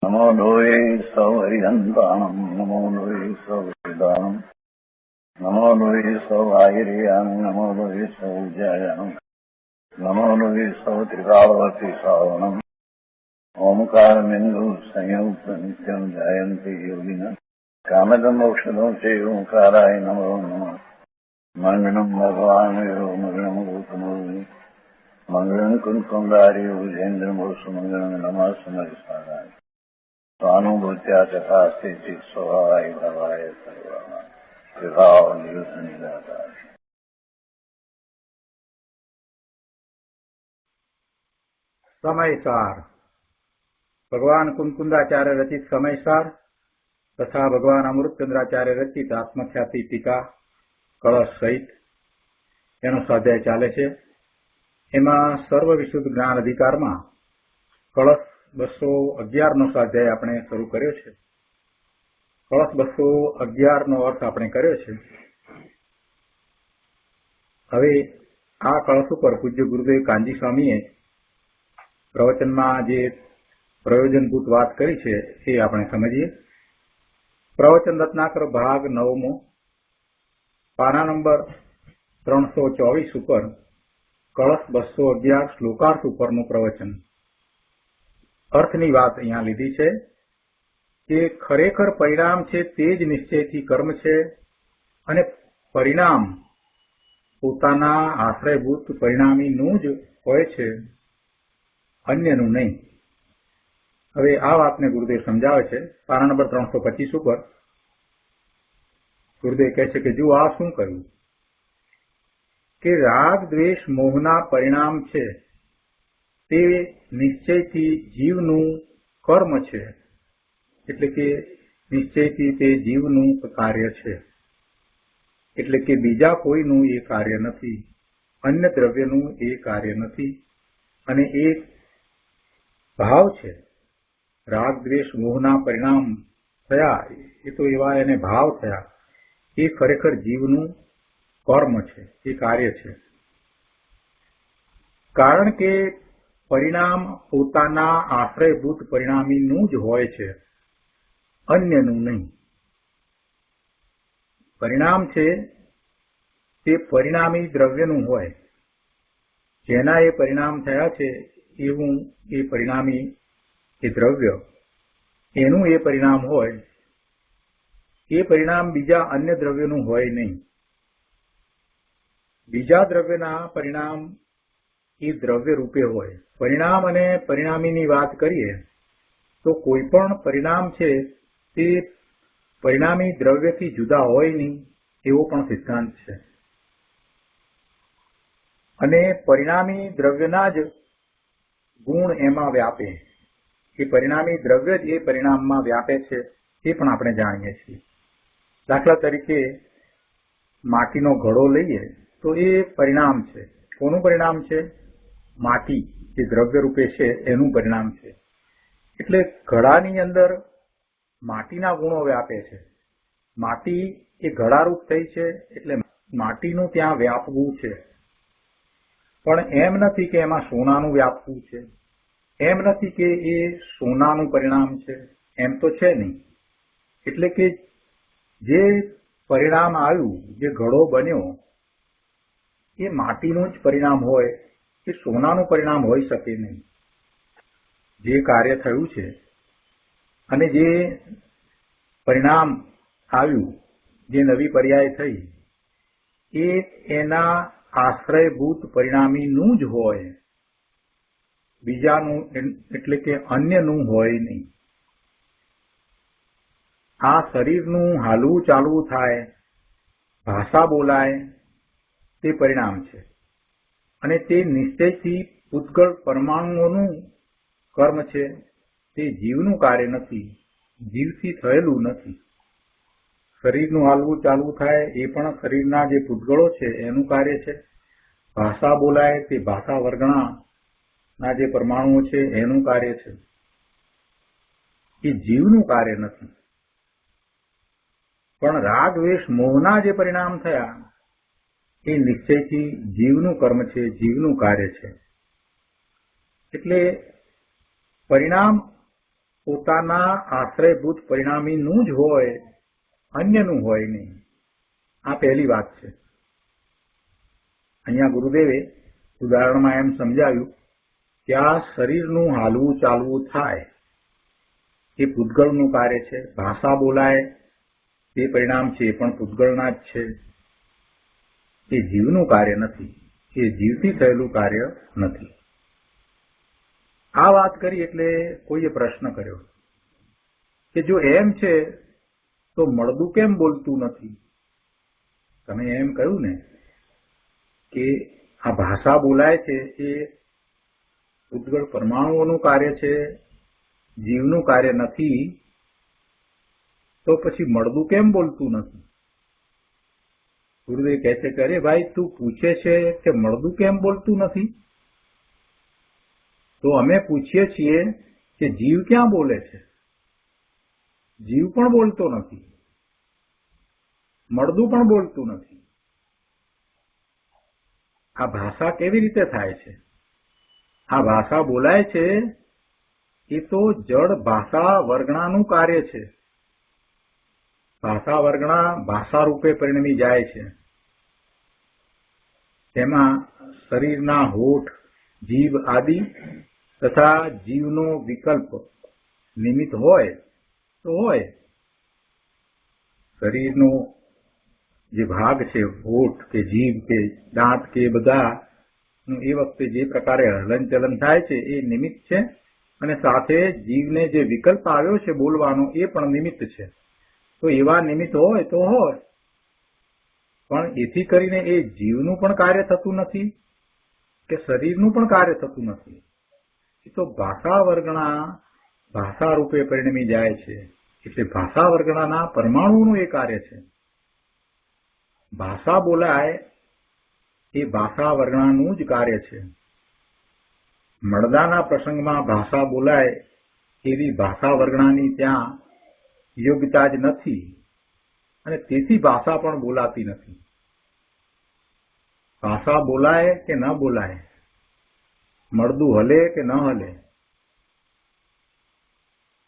नमो लोये सौहरिहन्ताणम् नमो लोये सौहृदानम् नमो लोये सौभागिर्याम् नमो लोये सौजयाम् नमो लोये सौत्रिकालवती सावनम् ओंकारमिन्दु संयुक्त नित्यम् जयन्ति योगिनः कामदम् मोक्षदम् च ओंकाराय नमो नमः मङ्गलम् भगवान् विरो मङ्गलम् गौतमोनि मङ्गलम् कुन्कुण्डारि उजेन्द्रमोसु मङ्गलम् नमः समरिसाराय स्वानुभूत्या तथा स्थिति स्वभावाय भवाय सर्वा विभाव निरुद्ध निराकार। समयसार भगवान कुंकुंदाचार्य रचित समयसार तथा भगवान अमृतचंद्राचार्य रचित आत्मख्याति टीका कलश सहित એનો સ્વાધ્યાય ચાલે છે। એમાં સર્વ વિશુદ્ધ જ્ઞાન અધિકારમાં કળશ 211 નો સ્વાધ્યાય આપણે શરૂ કર્યો છે। કળશ 211 નો અર્થ આપણે કર્યો છે। હવે આ કળશ ઉપર પૂજ્ય ગુરુદેવ કાનજી સ્વામીએ પ્રવચનમાં જે પ્રયોજનભૂત વાત કરી છે એ આપણે સમજીએ। પ્રવચન રત્નાકર ભાગ 9મો પાના નંબર 324 ઉપર કળશ 211 શ્લોકાર્થ ઉપરનું પ્રવચન। અર્થની વાત અહીંયા લીધી છે કે ખરેખર પરિણામ છે તે જ નિશ્ચયથી કર્મ છે અને પરિણામ પોતાના આશ્રયભૂત પરિણામીનું જ હોય છે, અન્યનું નહીં। હવે આ વાતને ગુરુદેવ સમજાવે છે। પાના નંબર 325 ઉપર ગુરુદેવ કહે છે કે જો આ શું કહ્યું કે રાગ દ્વેષ મોહના પરિણામ છે તે નિશ્ચયથી જીવનું કર્મ છે, એટલે કે નિશ્ચયથી તે જીવનું કાર્ય છે, એટલે કે બીજા કોઈનું એ કાર્ય નથી, અન્ય દ્રવ્યનું એ કાર્ય નથી, અને એ ભાવ છે। રાગ દ્વેષ મોહના પરિણામ થયા એ તો એવા એને ભાવ થયા, એ ખરેખર જીવનું કર્મ છે, એ કાર્ય છે। કારણ કે પરિણામ પોતાના આશ્રયભૂત પરિણામીનું જ હોય છે, અન્યનું નહીં। પરિણામ છે તે પરિણામી દ્રવ્યનું હોય, જેના એ પરિણામ થયા છે એવું એ પરિણામી એ દ્રવ્ય એનું એ પરિણામ હોય, એ પરિણામ બીજા અન્ય દ્રવ્યનું હોય નહીં। બીજા દ્રવ્યના પરિણામ એ દ્રવ્ય રૂપે હોય। પરિણામ અને પરિણામીની વાત કરીએ તો કોઈ પણ પરિણામ છે તે પરિણામી દ્રવ્યથી જુદા હોય નહીં એવો પણ સિદ્ધાંત છે, અને પરિણામી દ્રવ્યના જ ગુણ એમાં વ્યાપે, એ પરિણામી દ્રવ્ય જ એ પરિણામમાં વ્યાપે છે એ પણ આપણે જાણીએ છીએ। દાખલા તરીકે માટીનો ઘડો લઈએ તો એ પરિણામ છે। કોનું પરિણામ છે? માટી જે દ્રવ્ય રૂપે છે એનું પરિણામ છે। એટલે ઘડાની અંદર માટીના ગુણો વ્યાપે છે। માટી એ ઘડારૂપ થઈ છે એટલે માટીનું ત્યાં વ્યાપવું છે, પણ એમ નથી કે એમાં સોનાનું વ્યાપવું છે, એમ નથી કે એ સોનાનું પરિણામ છે, એમ તો છે નહીં। એટલે કે જે પરિણામ આવ્યું, જે ઘડો બન્યો, એ માટીનું જ પરિણામ હોય, એ સોનાનું પરિણામ હોઈ શકે નહીં। જે કાર્ય થયું છે અને જે પરિણામ આવ્યું, જે નવી પર્યાય થઈ, એ એના આશ્રયભૂત પરિણામીનું જ હોય, બીજાનું એટલે કે અન્યનું હોય નહીં। આ શરીરનું હાલવું ચાલવું થાય, ભાષા બોલાય, તે પરિણામ છે, અને તે નિશ્ચયથી પૂતગળ પરમાણુઓનું કર્મ છે, તે જીવનું કાર્ય નથી, જીવથી થયેલું નથી। શરીરનું હાલવું ચાલવું થાય એ પણ શરીરના જે પૂતગળો છે એનું કાર્ય છે। ભાષા બોલાય તે ભાષા વર્ગના જે પરમાણુઓ છે એનું કાર્ય છે, એ જીવનું કાર્ય નથી। પણ રાગ દ્વેષ મોહના જે પરિણામ થયા એ નિશ્ચયથી જીવનું કર્મ છે, જીવનું કાર્ય છે। એટલે પરિણામ પોતાના આશ્રયભૂત પરિણામીનું જ હોય, અન્યનું હોય નહીં. આ પહેલી વાત છે. અહીંયા ગુરુદેવે ઉદાહરણમાં એમ સમજાવ્યું કે આ શરીરનું હાલવું ચાલવું થાય એ પૂતગળનું કાર્ય છે. ભાષા બોલાય તે પરિણામ છે એ પણ પૂતગળના જ છે. એ જીવનું કાર્ય નથી, એ જીવથી થયેલું કાર્ય નથી. આ વાત કરી એટલે કોઈએ પ્રશ્ન કર્યો કે જો એમ છે તો મળદું કેમ બોલતું નથી? તમે એમ કહ્યું ને કે આ ભાષા બોલાય છે એ ઉદ્ગળ પરમાણુઓનું કાર્ય છે, જીવનું કાર્ય નથી, તો પછી મળદું કેમ બોલતું નથી? ગુરુદેવ કહે છે કે અરે ભાઈ, તું પૂછે છે કે મળદું કેમ બોલતું નથી, તો અમે પૂછીએ છીએ કે જીવ ક્યાં બોલે છે? જીવ પણ બોલતો નથી, મળદું પણ બોલતું નથી. આ ભાષા કેવી રીતે થાય છે? આ ભાષા બોલાય છે એ તો જડ ભાષા વર્ગણાનું કાર્ય છે. ભાષા વર્ગણા ભાષા રૂપે પરિણમી જાય છે. તેમાં શરીરના હોઠ, જીભ આદિ તથા જીવનો વિકલ્પ નિમિત્ત હોય તો હોય. શરીરનો જે ભાગ છે, હોઠ કે જીભ કે દાંત કે બધા એ વખતે જે પ્રકારે હલનચલન થાય છે એ નિમિત્ત છે, અને સાથે જીવને જે વિકલ્પ આવ્યો છે બોલવાનો એ પણ નિમિત્ત છે. તો એવા નિમિત્ત હોય તો હોય, પણ એથી કરીને એ જીવનું પણ કાર્ય થતું નથી કે શરીરનું પણ કાર્ય થતું નથી. એ તો ભાષા વર્ગણા ભાષા રૂપે પરિણમી જાય છે. એટલે ભાષા વર્ગણાના પરમાણુનું એ કાર્ય છે. ભાષા બોલાય એ ભાષા વર્ગણાનું જ કાર્ય છે. મળદાના પ્રસંગમાં ભાષા બોલાય એવી ભાષા વર્ગણાની ત્યાં યોગ્યતા જ નથી, અને તેથી ભાષા પણ બોલાતી નથી. ભાષા બોલાય કે ન બોલાય, મળદું હલે કે ન હલે,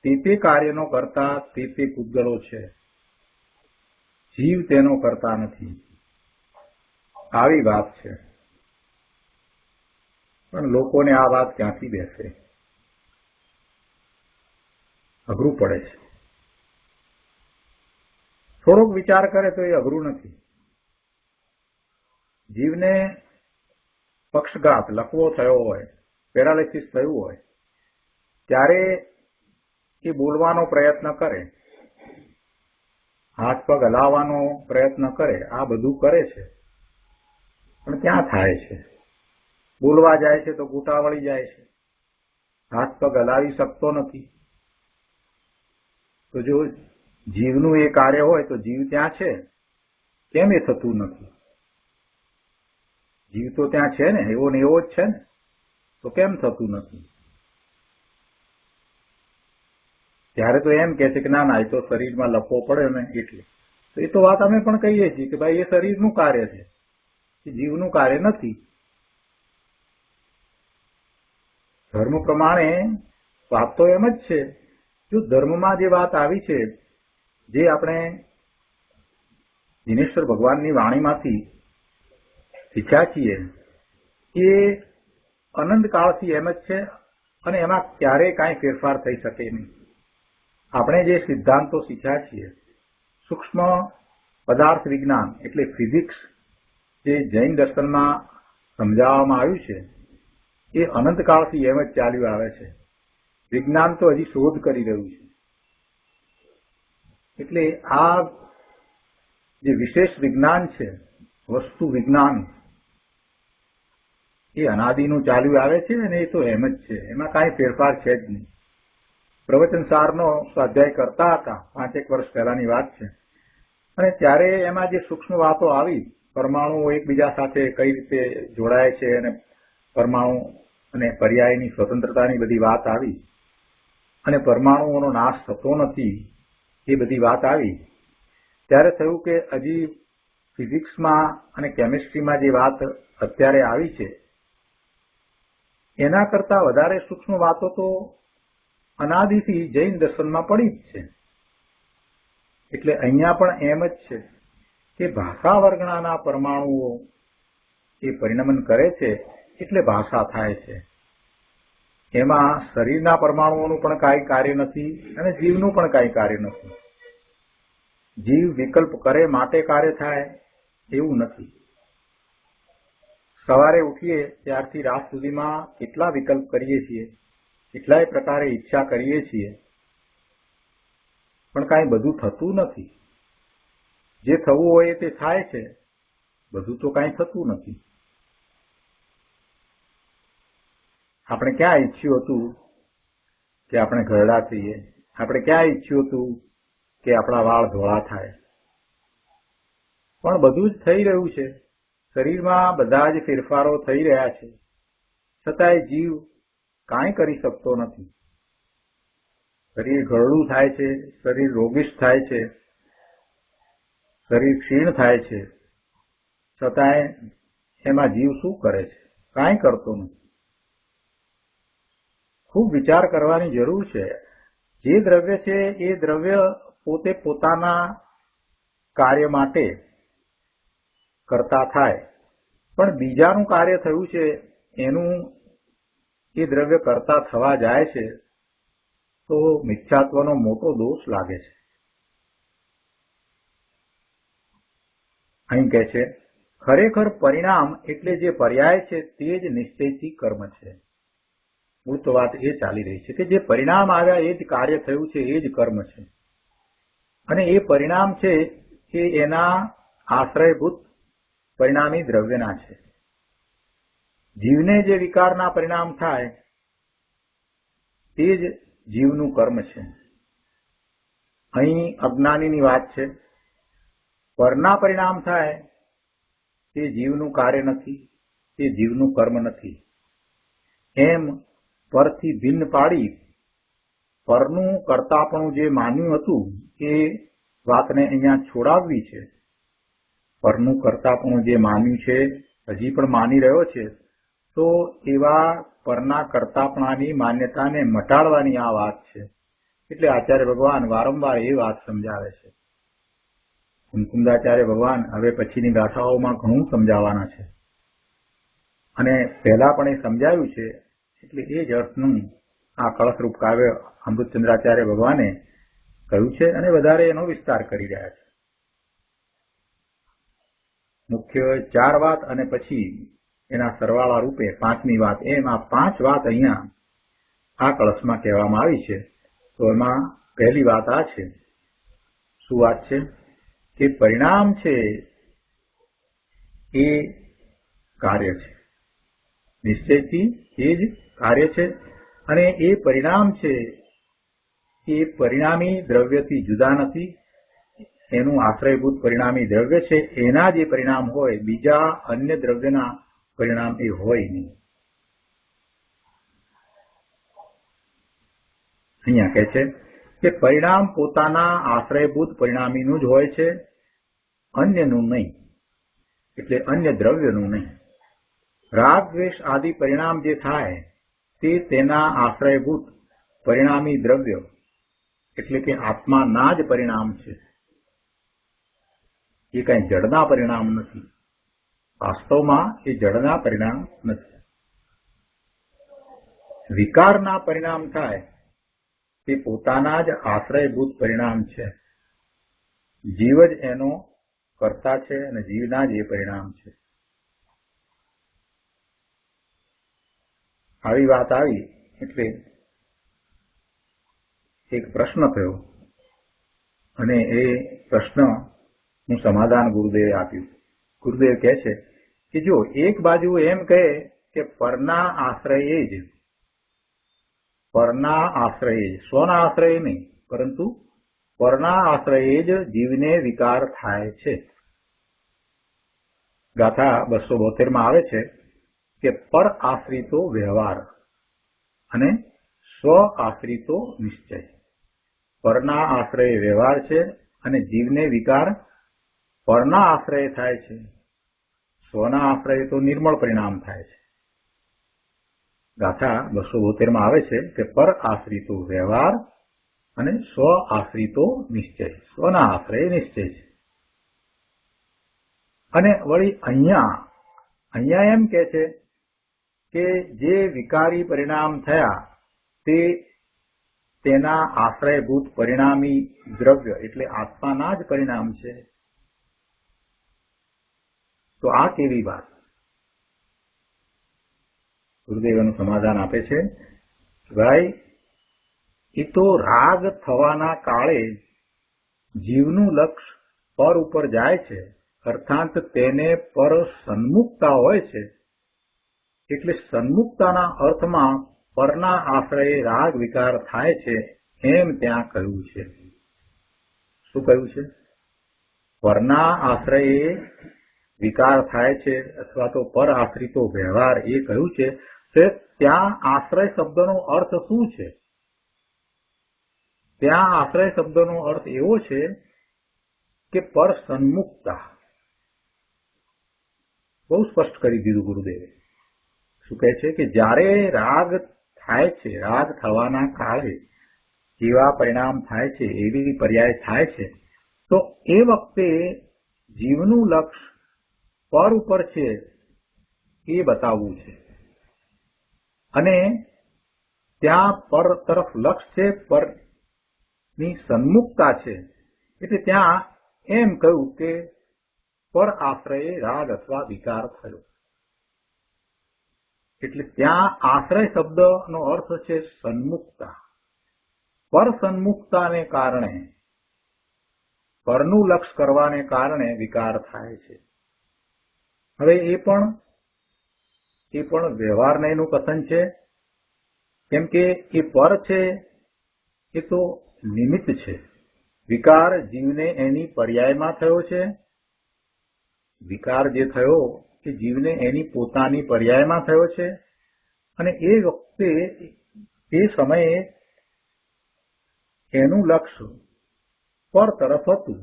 તે કાર્યનો કરતા તે પૂતગળો છે. જીવ તેનો કરતા નથી. આવી વાત છે. પણ લોકોને આ વાત ક્યાંથી બેસે? અઘરું પડે છે. થોડોક વિચાર કરે તો એ અઘરું નથી. જીવને પક્ષઘાત, લકવો થયો હોય, પેરાલિસિસ થયું હોય, ત્યારે એ બોલવાનો પ્રયત્ન કરે, હાથ પગ હલાવવાનો પ્રયત્ન કરે, આ બધું કરે છે, પણ ક્યાં થાય છે? બોલવા જાય છે તો ગૂંટા વળી જાય છે, હાથ પગ હલાવી શકતો નથી. તો જો જીવનું એ કાર્ય હોય તો જીવ ત્યાં છે, કેમ એ થતું નથી? જીવ તો ત્યાં છે ને, એવો ને એવો જ છે ને, તો કેમ થતું નથી? ત્યારે તો એમ કે છે કે ના એ તો શરીરમાં લપવો પડે ને એટલે. તો એ તો વાત અમે પણ કહીએ છીએ કે ભાઈ એ શરીરનું કાર્ય છે, એ જીવનું કાર્ય નથી. ધર્મ પ્રમાણે વાત તો એમ જ છે. જો ધર્મમાં જે વાત આવી છે, જે આપણે દિનેશ્વર ભગવાનની વાણીમાંથી શીખ્યા છીએ, એ અનંત કાળથી એમ જ છે, અને એમાં ક્યારેય કાંઈ ફેરફાર થઈ શકે નહીં. આપણે જે સિદ્ધાંતો શીખ્યા છીએ, સૂક્ષ્મ પદાર્થ વિજ્ઞાન એટલે ફિઝિક્સ, જે જૈન દર્શનમાં સમજાવવામાં આવ્યું છે, એ અનંતકાળથી એમ જ ચાલ્યું આવે છે. વિજ્ઞાન તો હજી શોધ કરી રહ્યું છે. એટલે આ જે વિશેષ વિજ્ઞાન છે, વસ્તુ વિજ્ઞાન, એ અનાદિનું ચાલ્યું આવે છે, અને એ તો એમ જ છે, એમાં કાંઈ ફેરફાર છે જ નહીં. પ્રવચનસારનો સ્વાધ્યાય કરતા હતા, 5-1 વર્ષ પહેલાની વાત છે, અને ત્યારે એમાં જે સૂક્ષ્મ વાતો આવી, પરમાણુઓ એકબીજા સાથે કઈ રીતે જોડાય છે, અને પરમાણુ અને પર્યાયની સ્વતંત્રતાની બધી વાત આવી, અને પરમાણુઓનો નાશ થતો નથી, એ બધી વાત આવી. ત્યારે થયું કે હજી ફિઝિક્સમાં અને કેમિસ્ટ્રીમાં જે વાત અત્યારે આવી છે, એના કરતા વધારે સૂક્ષ્મ વાતો તો અનાદિથી જૈન દર્શનમાં પડી જ છે. એટલે અહીંયા પણ એમ જ છે કે ભાષા વર્ગણાના પરમાણુઓ એ પરિણમન કરે છે એટલે ભાષા થાય છે. એમાં શરીરના પરમાણુઓનું પણ કાંઈ કાર્ય નથી અને જીવનું પણ કાંઈ કાર્ય નથી. જીવ વિકલ્પ કરે માટે કાર્ય થાય એવું નથી. સવારે ઉઠીએ ત્યારથી રાત સુધીમાં કેટલા વિકલ્પ કરીએ છીએ, કેટલાય પ્રકારે ઈચ્છા કરીએ છીએ, પણ કાંઈ બધું થતું નથી. જે થવું હોય તે થાય છે, બધું તો કાંઈ થતું નથી. આપણે ક્યાં ઈચ્છ્યું હતું કે આપણે ઘરડા થઈએ? આપણે ક્યાં ઈચ્છ્યું હતું કે આપણા વાળ ધોળા થાય? પણ બધું જ થઈ રહ્યું છે. શરીરમાં બધા જ ફેરફારો થઈ રહ્યા છે, છતાંય જીવ કાંઈ કરી શકતો નથી. શરીર ઘરડું થાય છે, શરીર રોગિષ્ઠ થાય છે, શરીર ક્ષીણ થાય છે, છતાંય એમાં જીવ શું કરે છે? કાંઈ કરતો નથી. ખૂબ વિચાર કરવાની જરૂર છે. જે દ્રવ્ય છે એ દ્રવ્ય પોતે પોતાના કાર્ય માટે કરતા થાય, પણ બીજાનું કાર્ય થયું છે એનું એ દ્રવ્ય કરતા થવા જાય છે તો મિથ્યાત્વનો મોટો દોષ લાગે છે. અહીં કહે છે ખરેખર પરિણામ એટલે જે પર્યાય છે તે જ નિશ્ચયથી કર્મ છે. મૂળ તો વાત એ ચાલી રહી છે કે જે પરિણામ આવ્યા એ જ કાર્ય થયું છે, એ જ કર્મ છે. અને એ પરિણામ છે એ એના આશ્રયભૂત પરિણામી દ્રવ્યના છે. જીવને જે વિકારના પરિણામ થાય તે જ જીવનું કર્મ છે. અહીં અજ્ઞાનીની વાત છે. પરના પરિણામ થાય તે જીવનું કાર્ય નથી, તે જીવનું કર્મ નથી. એમ પરથી ભિન્ન પાડી પરનું કર્તાપણું જે માન્યું હતું એ વાતને અહીંયા છોડાવવી છે. પરનું કર્તાપણું જે માન્યું છે, હજી પણ માની રહ્યો છે, તો એવા પરના કર્તાપણાની માન્યતાને મટાડવાની આ વાત છે. એટલે આચાર્ય ભગવાન વારંવાર એ વાત સમજાવે છે. કુમકુંદાચાર્ય ભગવાન હવે પછીની ગાથાઓમાં ઘણું સમજાવવાના છે અને પહેલા પણ એ સમજાવ્યું છે. એટલે એ જ અર્થનું આ કળશરૂપ કાવ્ય અમૃતચંદ્રાચાર્ય ભગવાને કહ્યું છે અને વધારે એનો વિસ્તાર કરી રહ્યા છે. મુખ્ય 4 વાત અને પછી એના સરવાળા રૂપે 5મી વાત, એમ આ 5 વાત અહીંયા આ કળશમાં કહેવામાં આવી છે. તો એમાં પહેલી વાત આ છે. શું વાત છે? કે પરિણામ છે એ કાર્ય છે. નિશ્ચયથી એ જ કાર્ય છે અને એ પરિણામ છે એ પરિણામી દ્રવ્યથી જુદા નથી. એનું આશ્રયભૂત પરિણામી દ્રવ્ય છે. એના જે પરિણામ હોય, બીજા અન્ય દ્રવ્યના પરિણામ એ હોય નહીં. અહીંયા કહે છે કે પરિણામ પોતાના આશ્રયભૂત પરિણામીનું જ હોય છે, અન્યનું નહીં. એટલે અન્ય દ્રવ્યનું નહીં. રાગ દ્વેષ આદિ પરિણામ જે થાય તે તેના આશ્રયભૂત પરિણામી દ્રવ્ય એટલે કે આત્માના જ પરિણામ છે. એ કઈ જડના પરિણામ નથી. વાસ્તવમાં એ જડના પરિણામ નથી. વિકારના પરિણામ થાય તે પોતાના જ આશ્રયભૂત પરિણામ છે. જીવ જ એનો કર્તા છે અને જીવના જ એ પરિણામ છે. આવી વાત આવી એટલે એક પ્રશ્ન થયો અને એ પ્રશ્નનું સમાધાન ગુરુદેવે આપ્યું. ગુરુદેવ કહે છે કે જો એક બાજુ એમ કહે કે પરના આશ્રયે જ, સ્વના આશ્રયે નહીં પરંતુ પરના આશ્રયે જ જીવને વિકાર થાય છે. ગાથા 272 આવે છે કે પર આશ્રિતો વ્યવહાર અને સ્વ આશ્રિતો નિશ્ચય. પરના આશ્રય વ્યવહાર છે અને જીવને વિકાર પરના આશ્રય થાય છે. સ્વના આશ્રય તો નિર્મળ પરિણામ થાય છે. ગાથા 272 આવે છે કે પર આશ્રિતો વ્યવહાર અને સ્વ આશ્રિતો નિશ્ચય. સ્વના આશ્રય નિશ્ચય છે. અને વળી અહીંયા એમ કે છે કે જે વિકારી પરિણામ થયા તે તેના આશ્રયભૂત પરિણામી દ્રવ્ય એટલે આત્માના જ પરિણામ છે. તો આ કેવી વાત? ગુરુદેવ એનું સમાધાન આપે છે, ભાઈ એ તો રાગ થવાના કાળે જીવનું લક્ષ પર ઉપર જાય છે, અર્થાત તેને પર સન્મુખતા હોય છે. એટલે સન્મુખતાના અર્થમાં પરના આશ્રયે રાગ વિકાર થાય છે એમ ત્યાં કહ્યું છે. શું કહ્યું છે? પરના આશ્રયે વિકાર થાય છે અથવા તો પર આશ્રિતો વ્યવહાર એ કહ્યું છે. તો ત્યાં આશ્રય શબ્દનો અર્થ શું છે? ત્યાં આશ્રય શબ્દનો અર્થ એવો છે કે પર સન્મુખતા. બહુ સ્પષ્ટ કરી દીધું ગુરુદેવે. શું કહે છે કે જ્યારે રાગ થાય છે, રાગ થવાના કાળે જેવા પરિણામ થાય છે, એવી પર્યાય થાય છે, તો એ વખતે જીવનું લક્ષ પર ઉપર છે એ બતાવવું છે. અને ત્યાં પર તરફ લક્ષ છે, પરની સન્મુખતા છે. એટલે ત્યાં એમ કહ્યું કે પર આશ્રયે રાગ અથવા વિકાર થયો. એટલે ત્યાં આશ્રય શબ્દનો અર્થ છે સન્મુખતા. પર સન્મુખતાને કારણે, પરનું લક્ષ કરવાને કારણે વિકાર થાય છે. હવે એ પણ વ્યવહારનું કથન છે. કેમ કે એ પર છે એ તો નિમિત્ત છે. વિકાર જીવને એની પર્યાયમાં થયો છે. વિકાર જે થયો એ જીવને એની પોતાની પર્યાયમાં થયો છે. અને એ વખતે એ સમયે એનું લક્ષ્ય પર તરફ હતું.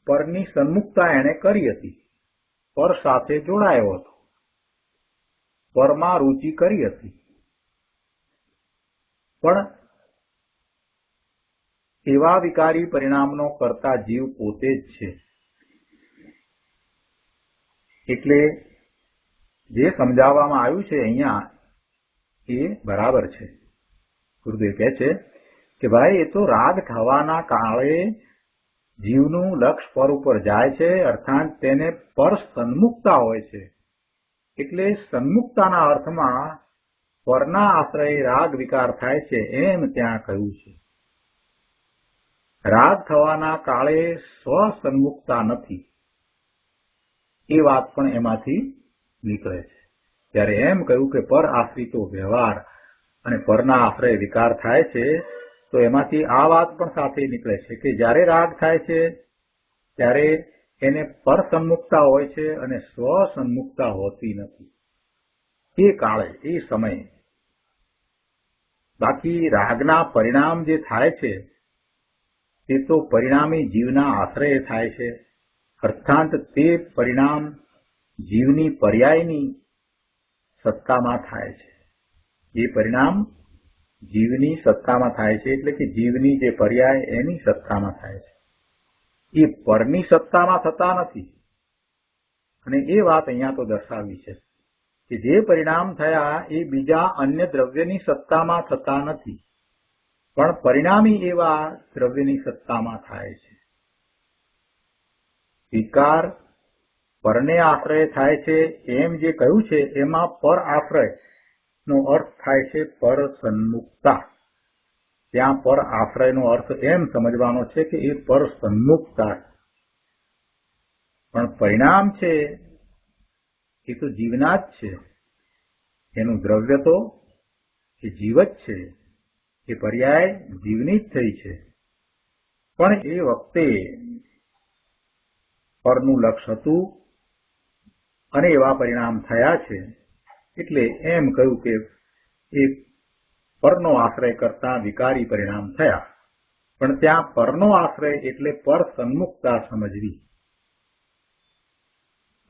પરની સન્મુખતા એણે કરી હતી. પર સાથે જોડાયો હતો. પરમાં રુચિ કરી હતી. પણ એવા વિકારી પરિણામનો કરતા જીવ પોતે જ છે. એટલે જે સમજાવવામાં આવ્યું છે અહીંયા એ બરાબર છે. ગુરુદેવ કહે છે કે ભાઈ એ તો રાગ થવાના કાળે જીવનું લક્ષ પર ઉપર જાય છે, અર્થાત તેને પર સન્મુખતા હોય છે. એટલે સન્મુખતાના અર્થમાં પરના આશ્રયે રાગ વિકાર થાય છે એમ ત્યાં કહ્યું છે. રાગ થવાના કાળે સ્વ સન્મુખતા નથી એ વાત પણ એમાંથી નીકળે છે. ત્યારે એમ કહ્યું કે પર આશ્રિતો વ્યવહાર અને પરના આશ્રય વિકાર થાય છે, તો એમાંથી આ વાત પણ સાથે નીકળે છે કે જ્યારે રાગ થાય છે ત્યારે એને પર સન્મુખતા હોય છે અને સ્વ સન્મુખતા હોતી નથી એ કાળે, એ સમયે. બાકી રાગના પરિણામ જે થાય છે તે તો પરિણામી જીવના આશ્રય થાય છે. અર્થાત તે પરિણામ જીવની પર્યાયની સત્તામાં થાય છે. એ પરિણામ જીવની સત્તામાં થાય છે. એટલે કે જીવની જે પર્યાય એની સત્તામાં થાય છે. એ પરની સત્તામાં થતા નથી. અને એ વાત અહીંયા તો દર્શાવી છે કે જે પરિણામ થયા એ બીજા અન્ય દ્રવ્યની સત્તામાં થતા નથી, પણ પરિણામી એવા દ્રવ્યની સત્તામાં થાય છે. વિકાર પરને આશ્રય થાય છે એમ જે કહ્યું છે એમાં પર આશ્રય નો અર્થ થાય છે પર સન્મુખતા. ત્યાં પર આશ્રયનો અર્થ એમ સમજવાનો છે કે એ પર સન્મુખતા. પણ પરિણામ છે એ તો જીવના જ છે. એનું દ્રવ્ય તો એ જીવ જ છે. એ પર્યાય જીવની જ થઈ છે. પણ એ વખતે પરનું લક્ષ હતું અને એવા પરિણામ થયા છે. એટલે એમ કહ્યું કે એ પરનો આશ્રય કરતા વિકારી પરિણામ થયા. પણ ત્યાં પરનો આશ્રય એટલે પર સન્મુખતા સમજવી.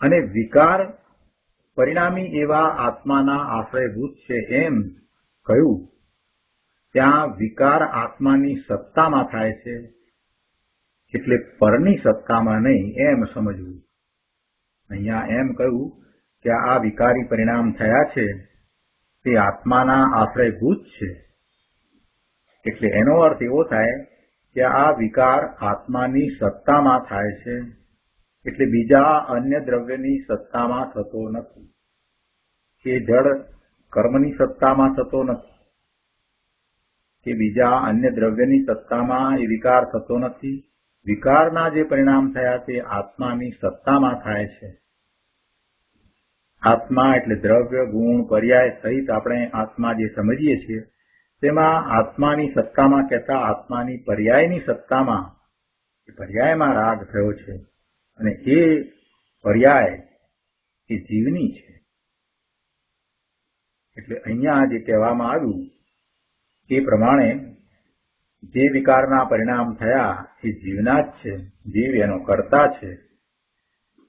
અને વિકાર પરિણામી એવા આત્માના આશ્રયભૂત છે એમ કહ્યું, ત્યાં વિકાર આત્માની સત્તામાં થાય છે, એટલે પરની સત્તામાં નહીં એમ સમજવું. અહીંયા એમ કહ્યું કે આ વિકારી પરિણામ થયા છે તે આત્માના આશ્રયભૂત છે, એટલે એનો અર્થ એવો થાય કે આ વિકાર આત્માની સત્તામાં થાય છે, એટલે બીજા અન્ય દ્રવ્યની સત્તામાં થતો નથી, કે જળ કર્મની સત્તામાં થતો નથી, કે બીજા અન્ય દ્રવ્યની સત્તામાં એ વિકાર થતો નથી. વિકારના જે પરિણામ થયા તે આત્માની સત્તામાં થાય છે. આત્મા એટલે દ્રવ્ય, ગુણ, પર્યાય સહિત આપણે આત્મા જે સમજીએ છીએ તેમાં આત્માની સત્તામાં કહેતા આત્માની પર્યાયની સત્તામાં, પર્યાયમાં રાગ થયો છે અને એ પર્યાય એ જીવની છે. એટલે અહીંયા જે કહેવામાં આવ્યું એ પ્રમાણે જે વિકારના પરિણામ થયા એ જીવના જ છે, જીવ એનો કર્તા છે,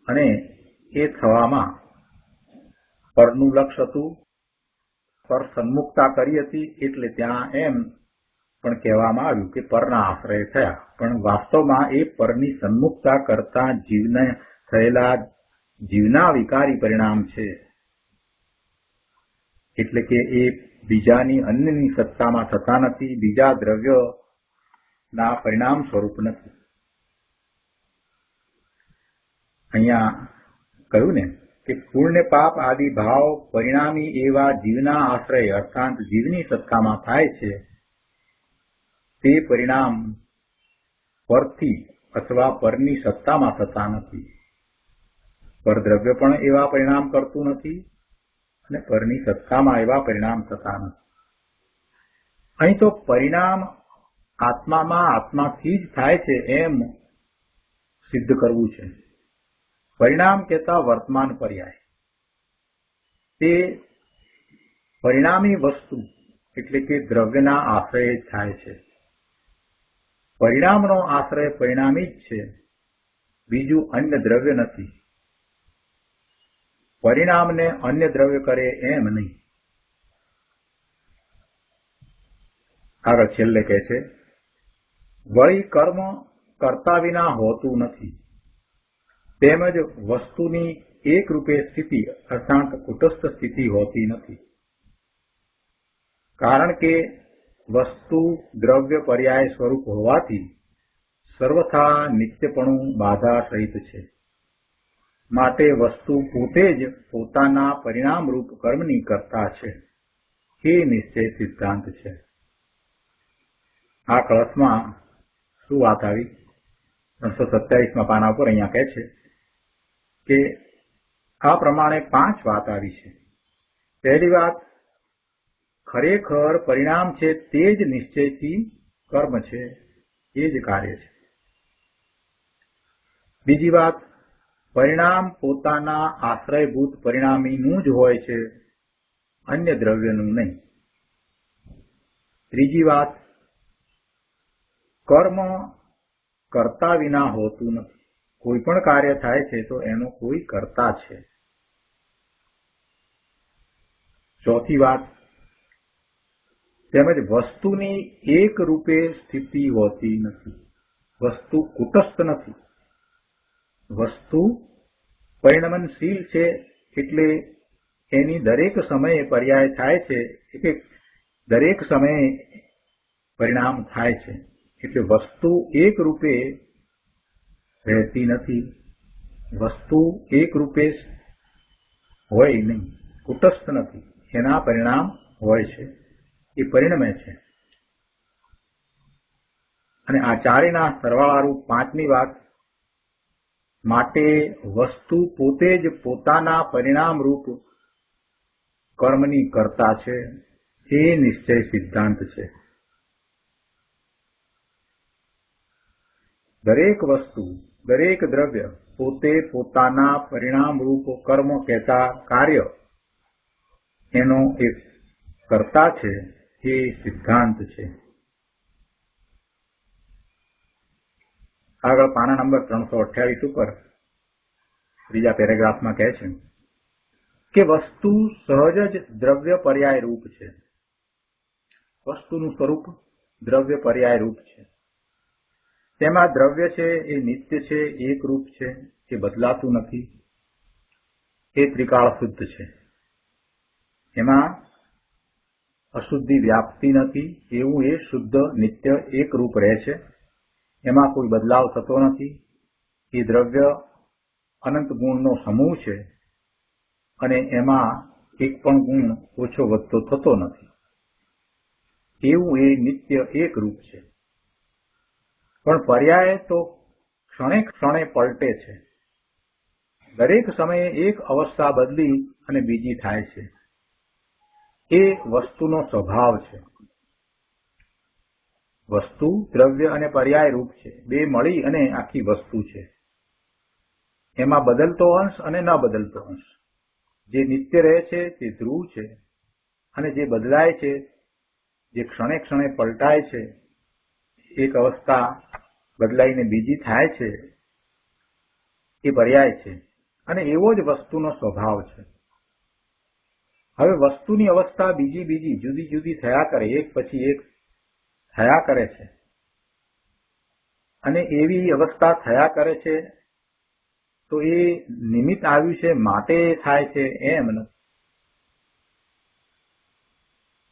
અને એ થવામાં પરનું લક્ષ હતું, પર સન્મુખતા કરી હતી, એટલે ત્યાં એમ પણ કહેવામાં આવ્યું કે પરના આશ્રય થયા, પણ વાસ્તવમાં એ પરની સન્મુખતા કરતા જીવને થયેલા જીવના વિકારી પરિણામ છે, એટલે કે એ બીજાની અન્યની સત્તામાં થતા નથી, બીજા દ્રવ્યોના પરિણામ સ્વરૂપ નથી. અહીંયા કહ્યું ને કે પુણ્ય પાપ આદિ ભાવ પરિણામી એવા જીવના આશ્રય અર્થાત જીવની સત્તામાં થાય છે, તે પરિણામ પરથી અથવા પરની સત્તામાં થતા નથી. પરદ્રવ્ય પણ એવા પરિણામ કરતું નથી અને પરની સત્તામાં એવા પરિણામ થતા નથી. અહીં તો પરિણામ આત્મામાં આત્માથી જ થાય છે એમ સિદ્ધ કરવું છે. પરિણામ કહેતા વર્તમાન પર્યાય, તે પરિણામી વસ્તુ એટલે કે દ્રવ્યના આશ્રય થાય છે. પરિણામનો આશ્રય પરિણામી જ છે, બીજું અન્ય દ્રવ્ય નથી. પરિણામને અન્ય દ્રવ્ય કરે એમ નહીં. આગળ છેલ્લે કહે છે, વળી કર્મ કરતા વિના હોતું નથી, તેમજ વસ્તુની એક રૂપે સ્થિતિ અર્થાત કુટસ્થ સ્થિતિ હોતી નથી. કારણ કે વસ્તુ દ્રવ્ય પર્યાય સ્વરૂપ હોવાથી સર્વથા નિત્યપણું બાધા સહિત છે. માટે વસ્તુ પોતે જ પોતાના પરિણામરૂપ કર્મની કરતા છે, એ નિશ્ચય સિદ્ધાંત છે. આ કળશમાં શું વાત આવી? 327માં પાના ઉપર અહીંયા કહે છે કે આ પ્રમાણે 5 વાત આવી છે. પહેલી વાત, ખરેખર પરિણામ છે તે જ નિશ્ચયથી કર્મ છે, એ જ કાર્ય છે. બીજી વાત, પરિણામ પોતાના આશ્રયભૂત પરિણામીનું જ હોય છે, અન્ય દ્રવ્યનું નહીં. ત્રીજી વાત, કર્મ કરતા વિના હોતું નથી. કોઈ પણ કાર્ય થાય છે તો એનો કોઈ કર્તા છે. ચોથી વાત, તેમજ વસ્તુની એક રૂપે સ્થિતિ હોતી નથી. વસ્તુ કુટસ્થ નથી. વસ્તુ પરિણમનશીલ છે, એટલે એની દરેક સમયે પર્યાય થાય છે, એટલે દરેક સમયે પરિણામ થાય છે. એટલે વસ્તુ એક રૂપે રહેતી નથી. વસ્તુ એક રૂપે હોય નહીં, કુટસ્થ નથી. એના પરિણામ હોય છે, એ પરિણમે છે. અને આ ચારેયના સરવાળારૂપ 5મી વાત, માટે વસ્તુ પોતે જ પોતાના પરિણામરૂપ કર્મની કરતા છે, એ નિશ્ચય સિદ્ધાંત છે. દરેક વસ્તુ, દરેક દ્રવ્ય પોતે પોતાના પરિણામરૂપ કર્મ કહેતા કાર્ય એનો એક કર્તા છે, એ સિદ્ધાંત છે. આગળ પાના નંબર 328 ઉપર ત્રીજા પેરેગ્રાફમાં કહે છે, કે વસ્તુ સહજ જ દ્રવ્ય પર્યાય રૂપ છે. વસ્તુનું સ્વરૂપ દ્રવ્ય પર્યાય રૂપ છે. તેમાં દ્રવ્ય છે એ નિત્ય છે, એક રૂપ છે, એ બદલાતું નથી, એ ત્રિકાળ શુદ્ધ છે. એમાં અશુદ્ધિ વ્યાપતી નથી, એવું એ શુદ્ધ નિત્ય એક રૂપ રહે છે. એમાં કોઈ બદલાવ થતો નથી. એ દ્રવ્ય અનંત ગુણનો સમૂહ છે અને એમાં એક પણ ગુણ ઓછો વધતો થતો નથી. એવું એ નિત્ય એક રૂપ છે. પણ પર્યાય તો ક્ષણે ક્ષણે પલટે છે. દરેક સમયે એક અવસ્થા બદલી અને બીજી થાય છે. એ વસ્તુનો સ્વભાવ છે. વસ્તુ દ્રવ્ય અને પર્યાય રૂપ છે. બે મળી અને આખી વસ્તુ છે. એમાં બદલતો અંશ અને ન બદલતો અંશ. જે નિત્ય રહે છે તે ધ્રુવ છે અને જે બદલાય છે, જે ક્ષણે ક્ષણે પલટાય છે, એક અવસ્થા બદલાઈને બીજી થાય છે, એ પર્યાય છે. અને એવો જ વસ્તુનો સ્વભાવ છે. હવે વસ્તુની અવસ્થા બીજી જુદી જુદી થયા કરે, એક પછી એક થયા કરે છે. અને એવી અવસ્થા થયા કરે છે તો એ નિમિત્ત આવ્યું છે માટે થાય છે એમ નથી.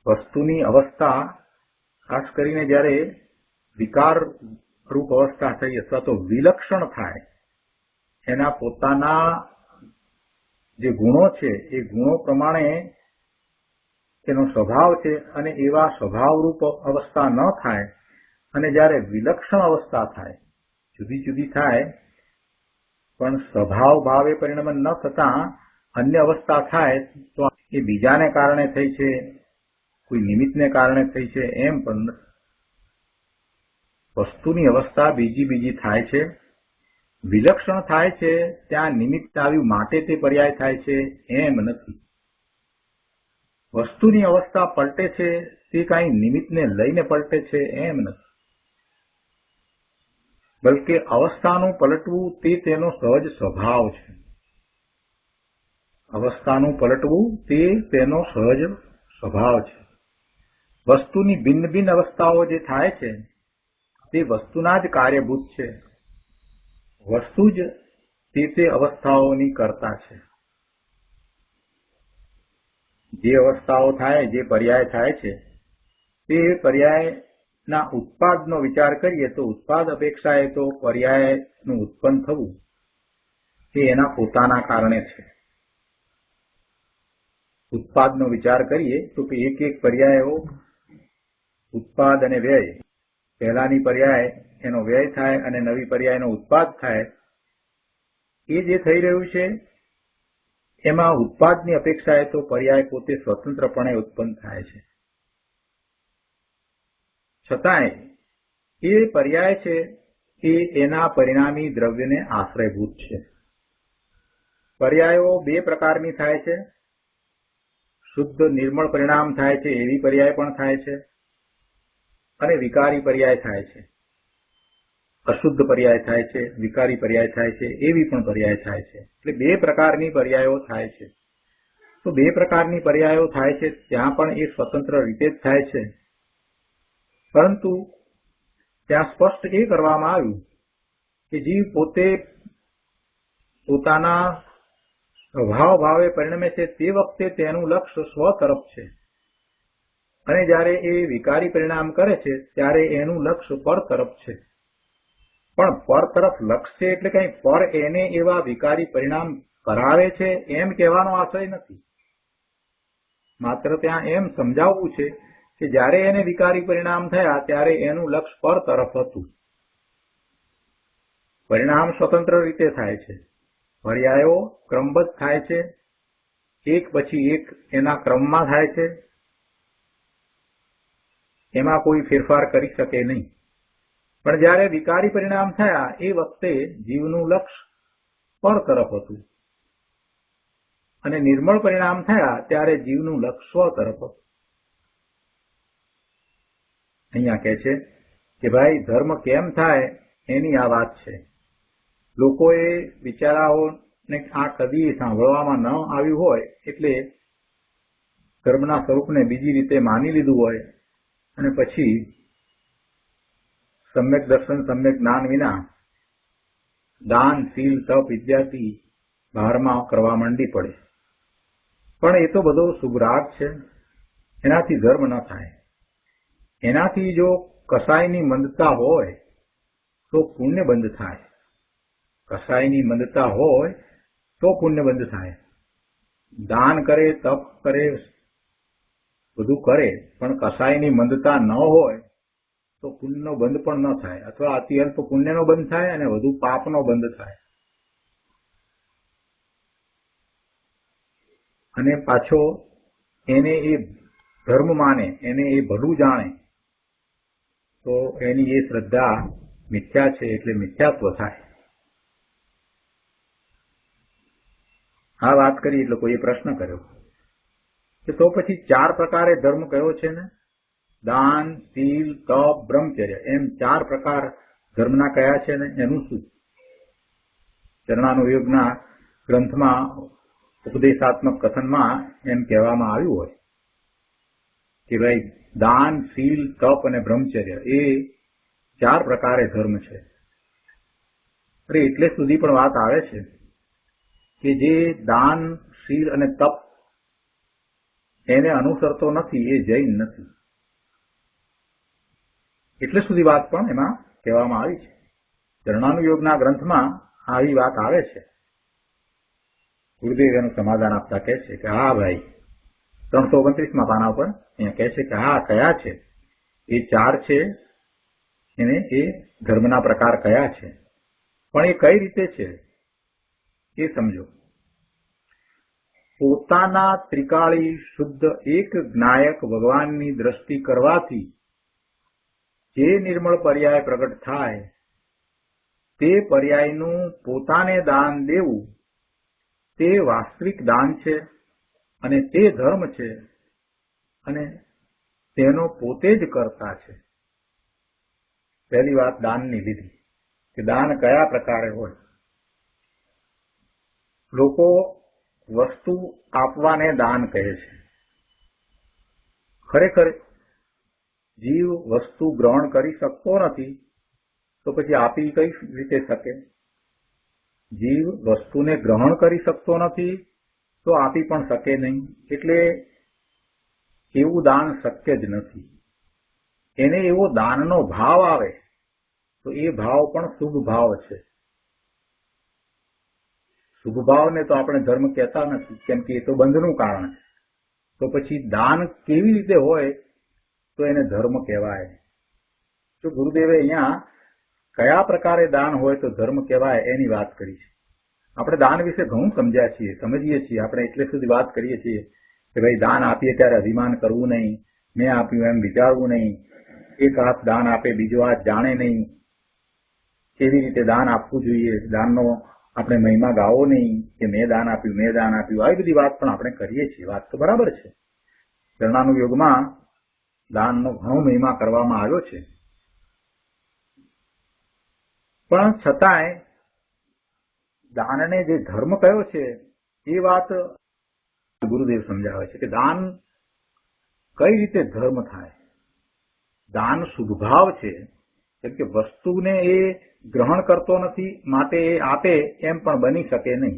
વસ્તુની અવસ્થા ખાસ કરીને જ્યારે વિકાર રૂપ અવસ્થા થઈ અથવા તો વિલક્ષણ થાય, એના પોતાના જે ગુણો છે એ ગુણો પ્રમાણે એનો સ્વભાવ છે અને એવા સ્વભાવરૂપ અવસ્થા ન થાય અને જ્યારે વિલક્ષણ અવસ્થા થાય, જુદી જુદી થાય પણ સ્વભાવ ભાવે પરિણમન ન થતા અન્ય અવસ્થા થાય તો એ બીજાને કારણે થઈ છે, કોઈ નિમિત્તને કારણે થઈ છે એમ પણ નથી. વસ્તુની અવસ્થા બીજી થાય છે, વિલક્ષણ થાય છે, ત્યાં નિમિત્ત આવ્યું માટે તે પર્યાય થાય છે એમ નથી. વસ્તુની અવસ્થા પલટે છે તે કાંઈ નિમિત્તને લઈને પલટે છે એમ નથી. બલકે અવસ્થાનું પલટવું તે તેનો સહજ સ્વભાવ છે. અવસ્થાનું પલટવું તે તેનો સહજ સ્વભાવ છે. વસ્તુની ભિન્ન ભિન્ન અવસ્થાઓ જે થાય છે તે વસ્તુના જ કાર્યભૂત છે. વસ્તુ જ તે અવસ્થાઓની કરતા છે. જે અવસ્થાઓ થાય, જે પર્યાય થાય છે, તે પર્યાયના ઉત્પાદનો વિચાર કરીએ તો ઉત્પાદ અપેક્ષાએ તો પર્યાયનું ઉત્પન્ન થવું એ એના પોતાના કારણે છે. ઉત્પાદનો વિચાર કરીએ તો કે એક એક પર્યાયો ઉત્પાદ અને વ્યય, પહેલાની પર્યાય એનો વ્યય થાય અને નવી પર્યાયનો ઉત્પાદ થાય, એ જે થઈ રહ્યું છે એમાં ઉત્પાદની અપેક્ષાએ તો પર્યાય પોતે સ્વતંત્રપણે ઉત્પન્ન થાય છે. છતાંય એ પર્યાય છે એ એના પરિણામી દ્રવ્યને આશ્રયભૂત છે. પર્યાયો બે પ્રકારની થાય છે. શુદ્ધ નિર્મળ પરિણામ થાય છે એવી પર્યાય પણ થાય છે અને વિકારી પર્યાય થાય છે. અશુદ્ધ પર્યાય થાય છે, વિકારી પર્યાય થાય છે, એવી પણ પર્યાય થાય છે. એટલે બે પ્રકારની પર્યાયો થાય છે. તો બે પ્રકારની પર્યાયો થાય છે ત્યાં પણ એ સ્વતંત્ર રીતે જ થાય છે. પરંતુ ત્યાં સ્પષ્ટ એ કરવામાં આવ્યું કે જીવ પોતે પોતાના સ્વભાવ ભાવે પરિણમે છે તે વખતે તેનું લક્ષ્ય સ્વ તરફ છે અને જ્યારે એ વિકારી પરિણામ કરે છે ત્યારે એનું લક્ષ્ય પર તરફ છે. પણ પર તરફ લક્ષ્ય છે એટલે કઈ પર એને એવા વિકારી પરિણામ કરાવે છે એમ કહેવાનો આશય નથી. માત્ર ત્યાં એમ સમજાવવું છે કે જ્યારે એને વિકારી પરિણામ થયા ત્યારે એનું લક્ષ્ય પર તરફ હતું. પરિણામ સ્વતંત્ર રીતે થાય છે. પર્યાયો ક્રમબદ્ધ થાય છે, એક પછી એક એના ક્રમમાં થાય છે. એમાં કોઈ ફેરફાર કરી શકે નહીં. પણ જ્યારે વિકારી પરિણામ થયા એ વખતે જીવનું લક્ષ્ય પર તરફ હતું અને નિર્મળ પરિણામ થયા ત્યારે જીવનું લક્ષ્ય સ્વ તરફ હતું. અહીંયા કહે છે કે ભાઈ ધર્મ કેમ થાય એની આ વાત છે. લોકોએ બિચારાઓ ને આ કદી સાંભળવામાં ન આવ્યું હોય એટલે ધર્મના સ્વરૂપને બીજી રીતે માની લીધું હોય અને પછી સમ્યક દર્શન સમ્યક જ્ઞાન વિના દાન શીલ તપ ઇત્યાદિ બહારમાં કરવા માંડી પડે. પણ એ તો બધો શુભરાગ છે, એનાથી ધર્મ ન થાય. એનાથી જો કસાયની મંદતા હોય તો પુણ્ય બંધ થાય. કસાયની મંદતા હોય તો પુણ્ય બંધ થાય. દાન કરે, તપ કરે, બધું કરે, પણ કસાયની મંદતા ન હોય તો પુણ્યનો બંધ પણ ન થાય, અથવા અતિ અલ્પ પુણ્યનો બંધ થાય અને વધુ પાપનો બંધ થાય. અને પાછો એને એ ધર્મ માને, એને એ ભલું જાણે તો એની એ શ્રદ્ધા મિથ્યા છે એટલે મિથ્યાત્વ થાય. આ વાત કરી એટલે કોઈએ પ્રશ્ન કર્યો કે તો પછી 4 પ્રકારે ધર્મ કયો છે ને? દાન, શીલ, તપ, બ્રહ્મચર્ય, એમ 4 પ્રકાર ધર્મના કયા છે ને એનું શું? ચરણાનુયોગના ગ્રંથમાં ઉપદેશાત્મક કથનમાં એમ કહેવામાં આવ્યું હોય કે ભાઈ દાન, શીલ, તપ અને બ્રહ્મચર્ય એ 4 પ્રકારે ધર્મ છે. અરે એટલે સુધી પણ વાત આવે છે કે જે દાન, શીલ અને તપ એને અનુસરતો નથી એ જૈન નથી. એટલે સુધી વાત પણ એમાં કહેવામાં આવી છે. ચરણાનુયોગના ગ્રંથમાં આવી વાત આવે છે. ગુરુદેવ એનું સમાધાન આપતા કહે છે કે હા ભાઈ 329માં પાના ઉપર અહીંયા કહે છે કે હા કયા છે એ 4 છે, એને એ ધર્મના પ્રકાર કયા છે, પણ એ કઈ રીતે છે એ સમજો. પોતાના ત્રિકાળી શુદ્ધ એક જ્ઞાયક ભગવાનની દ્રષ્ટિ કરવાથી જે નિર્મળ પર્યાય પ્રગટ થાય તે પર્યાયનું પોતાને દાન દેવું તે વાસ્તવિક દાન છે અને તે ધર્મ છે અને તેનો પોતે જ કરતા છે. પહેલી વાત દાનની લીધી કે દાન કયા પ્રકારે હોય. લોકો વસ્તુ આપવાને દાન કહે છે. ખરેખર જીવ વસ્તુ ગ્રહણ કરી શકતો નથી તો પછી આપી કઈ રીતે શકે? જીવ વસ્તુને ગ્રહણ કરી શકતો નથી તો આપી પણ શકે નહીં. એટલે એવું દાન શક્ય જ નથી. એને એવો દાનનો ભાવ આવે તો એ ભાવ પણ શુભ ભાવ છે. શુભ ભાવને તો આપણે ધર્મ કહેતા નથી, કેમ કે એ તો બંધનું કારણ છે. તો પછી દાન કેવી રીતે હોય તો એને ધર્મ કહેવાય? તો ગુરુદેવે અહીંયા કયા પ્રકારે દાન હોય તો ધર્મ કહેવાય એની વાત કરી છે. આપણે દાન વિશે ઘણું સમજ્યા છીએ, સમજીએ છીએ. આપણે એટલે સુધી વાત કરીએ છીએ કે ભાઈ દાન આપીએ ત્યારે અભિમાન કરવું નહીં, મેં આપ્યું એમ વિચારવું નહીં, એક હાથ દાન આપે બીજો હાથ જાણે નહીં, કેવી રીતે દાન આપવું જોઈએ, દાનનો આપણે મહિમા ગાવો નહીં કે મેં દાન આપ્યું, મેં દાન આપ્યું, આવી બધી વાત પણ આપણે કરીએ છીએ. વાત તો બરાબર છે. ચરણાનુયોગમાં દાનનો ઘણો મહિમા કરવામાં આવ્યો છે, પણ છતાંય દાનને જે ધર્મ કયો છે એ વાત ગુરુદેવ સમજાવે છે કે દાન કઈ રીતે ધર્મ થાય. દાન શુભભાવ છે, કેમ કે વસ્તુને એ ગ્રહણ કરતો નથી માટે એ આપે એમ પણ બની શકે નહીં.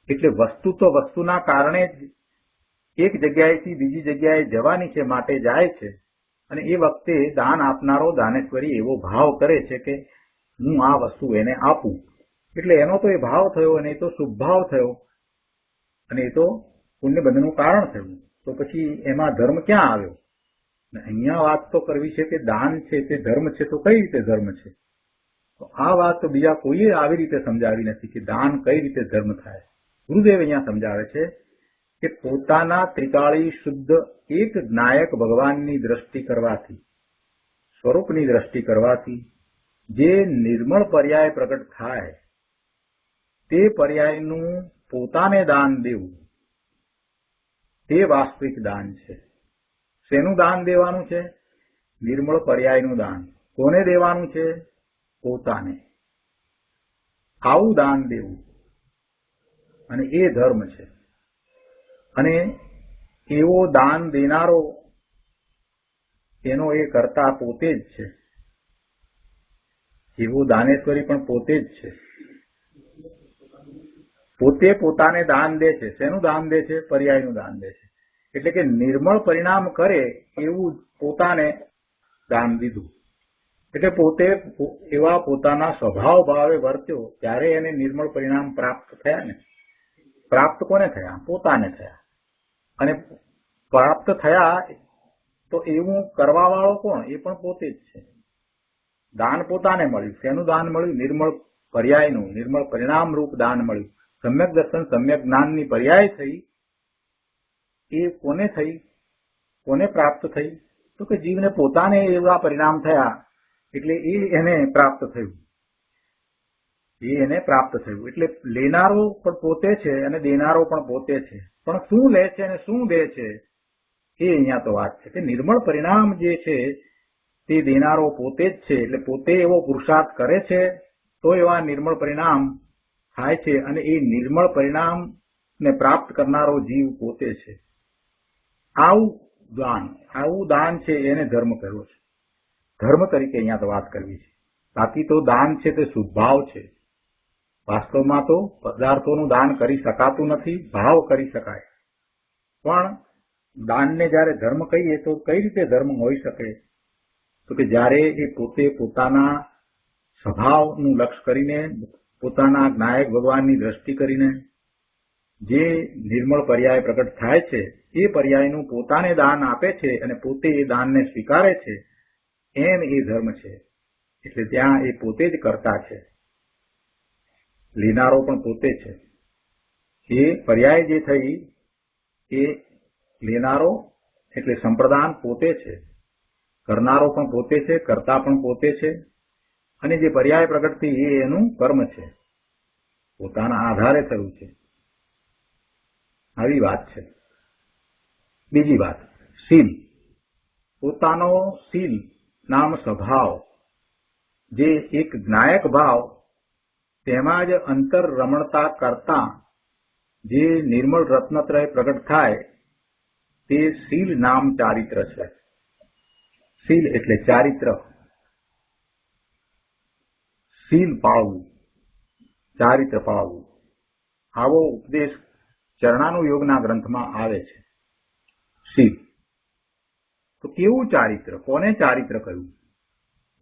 એટલે વસ્તુ તો વસ્તુના કારણે જ એક જગ્યાએથી બીજી જગ્યાએ જવાની છે માટે જાય છે. અને એ વખતે દાન આપનારો દાનેશ્વરી એવો ભાવ કરે છે કે હું આ વસ્તુ એને આપું. એટલે એનો તો એ ભાવ થયો અને એ તો શુભ ભાવ થયો અને એ તો પુણ્યબંધનું કારણ થયું. તો પછી એમાં ધર્મ ક્યાં આવ્યો? અહીંયા વાત તો કરવી છે કે દાન છે તે ધર્મ છે, તો કઈ રીતે ધર્મ છે? તો આ વાત તો બીજા કોઈએ આવી રીતે સમજાવી નથી કે દાન કઈ રીતે ધર્મ થાય. ગુરુદેવ અહીંયા સમજાવે છે કે પોતાના ત્રિકાળી શુદ્ધ એક જ્ઞાયક ભગવાનની દ્રષ્ટિ કરવાથી, સ્વરૂપની દ્રષ્ટિ કરવાથી જે નિર્મળ પર્યાય પ્રગટ થાય તે પર્યાયનું પોતાને દાન દેવું તે વાસ્તવિક દાન છે. શેનું દાન દેવાનું છે? નિર્મળ પર્યાયનું દાન. કોને દેવાનું છે? પોતાને. આવું દાન દેવું અને એ ધર્મ છે. અને એવો દાન દેનારો એનો એ કરતા પોતે જ છે. એવો દાનેશ્વરી પણ પોતે જ છે. પોતે પોતાને દાન દે છે. શેનું દાન દે છે? પર્યાયનું દાન દે છે. એટલે કે નિર્મળ પરિણામ કરે એવું પોતાને દાન દીધું. એટલે પોતે એવા પોતાના સ્વભાવ ભાવે વર્ત્યો ત્યારે એને નિર્મળ પરિણામ પ્રાપ્ત થયા ને. પ્રાપ્ત કોને થયા? પોતાને થયા. અને પ્રાપ્ત થયા તો એવું કરવા વાળો કોણ? એ પણ પોતે જ છે. દાન પોતાને મળ્યું. શેનું દાન મળ્યું? નિર્મળ પર્યાયનું, નિર્મળ પરિણામ રૂપ દાન મળ્યું. સમ્યક દર્શન, સમ્યક જ્ઞાનની પર્યાય થઈ. એ કોને થઈ? કોને પ્રાપ્ત થઈ? તો કે જીવને પોતાને એવા પરિણામ થયા એટલે એ એને પ્રાપ્ત થયું. એ એને પ્રાપ્ત થયું. એટલે લેનારો પણ પોતે છે અને દેનારો પણ પોતે છે. પણ શું લે છે અને શું દે છે એ અહીંયા તો વાત છે કે નિર્મળ પરિણામ જે છે તે દેનારો પોતે જ છે. એટલે પોતે એવો પુરુષાર્થ કરે છે તો એવા નિર્મળ પરિણામ થાય છે. અને એ નિર્મળ પરિણામને પ્રાપ્ત કરનારો જીવ પોતે છે. આવું દાન છે એને ધર્મ કહ્યો છે. ધર્મ તરીકે અહીંયા તો વાત કરવી છે. બાકી તો દાન છે તે શુદ્ધભાવ છે. વાસ્તવમાં તો પદાર્થોનું દાન કરી શકાતું નથી, ભાવ કરી શકાય. પણ દાનને જયારે ધર્મ કહીએ તો કઈ રીતે ધર્મ હોઈ શકે? તો કે જયારે એ પોતે પોતાના સ્વભાવનું લક્ષ્ય કરીને, પોતાના નાયક ભગવાનની દ્રષ્ટિ કરીને જે નિર્મળ પર્યાય પ્રગટ થાય છે એ પર્યાયનું પોતાને દાન આપે છે અને પોતે એ દાનને સ્વીકારે છે, એમ એ ધર્મ છે. એટલે ત્યાં એ પોતે જ કરતા છે. લેનારો પણ પોતે છે. એ પર્યાય જે થઈ એ લેનારો એટલે સંપ્રદાન પોતે છે. કરનારો પણ પોતે છે, કરતા પણ પોતે છે. અને જે પર્યાય પ્રગટ થઈ એ એનું કર્મ છે, પોતાના આધારે થયું છે. આવી વાત છે. બીજી વાત, શીલ. પોતાનો શીલ નામ સ્વભાવ જે એક જ્ઞાયક ભાવ, તેમાં જ અંતર રમણતા કરતા જે નિર્મળ રત્નત્રય પ્રગટ થાય તે શીલ નામ ચારિત્ર છે. શીલ એટલે ચારિત્ર. શીલ પાળવું, ચારિત્ર પાળવું, આવો ઉપદેશ ચરણાનું યોગના ગ્રંથમાં આવે છે. શીલ તો કેવું ચારિત્ર? કોને ચારિત્ર કહ્યું?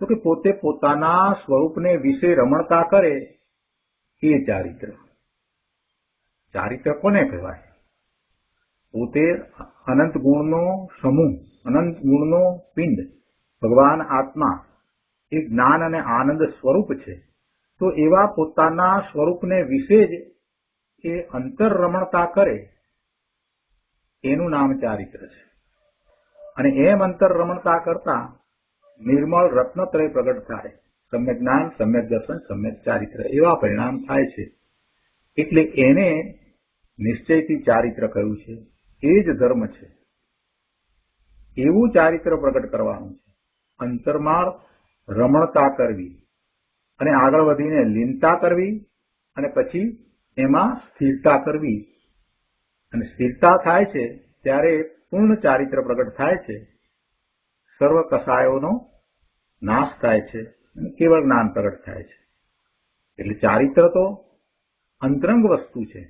તો કે પોતે પોતાના સ્વરૂપને વિશે રમણતા કરે એ ચારિત્ર. ચારિત્ર કોને કહેવાય? પોતે અનંત ગુણનો સમૂહ, અનંત ગુણનો પિંડ, ભગવાન આત્મા એ જ્ઞાન અને આનંદ સ્વરૂપ છે. તો એવા પોતાના સ્વરૂપને વિશે જ એ અંતર રમણતા કરે એનું નામ ચારિત્ર છે. અને એમ અંતર રમણતા કરતા નિર્મળ રત્નત્રય પ્રગટ થાય. સમ્યક જ્ઞાન, સમ્યક દર્શન, સમ્યક ચારિત્ર એવા પરિણામ થાય છે. એટલે એને નિશ્ચયથી ચારિત્ર કહ્યું છે. એ જ ધર્મ છે. એવું ચારિત્ર પ્રગટ કરવાનું છે. અંતરમાં રમણતા કરવી અને આગળ વધીને લીનતા કરવી અને પછી એમાં સ્થિરતા કરવી. અને સ્થિરતા થાય છે ત્યારે પૂર્ણ ચારિત્ર પ્રગટ થાય છે. સર્વ કસાયોનો નાશ થાય છે અને કેવળ જ્ઞાન પ્રગટ થાય છે. એટલે ચારિત્ર તો અંતરંગ વસ્તુ છે.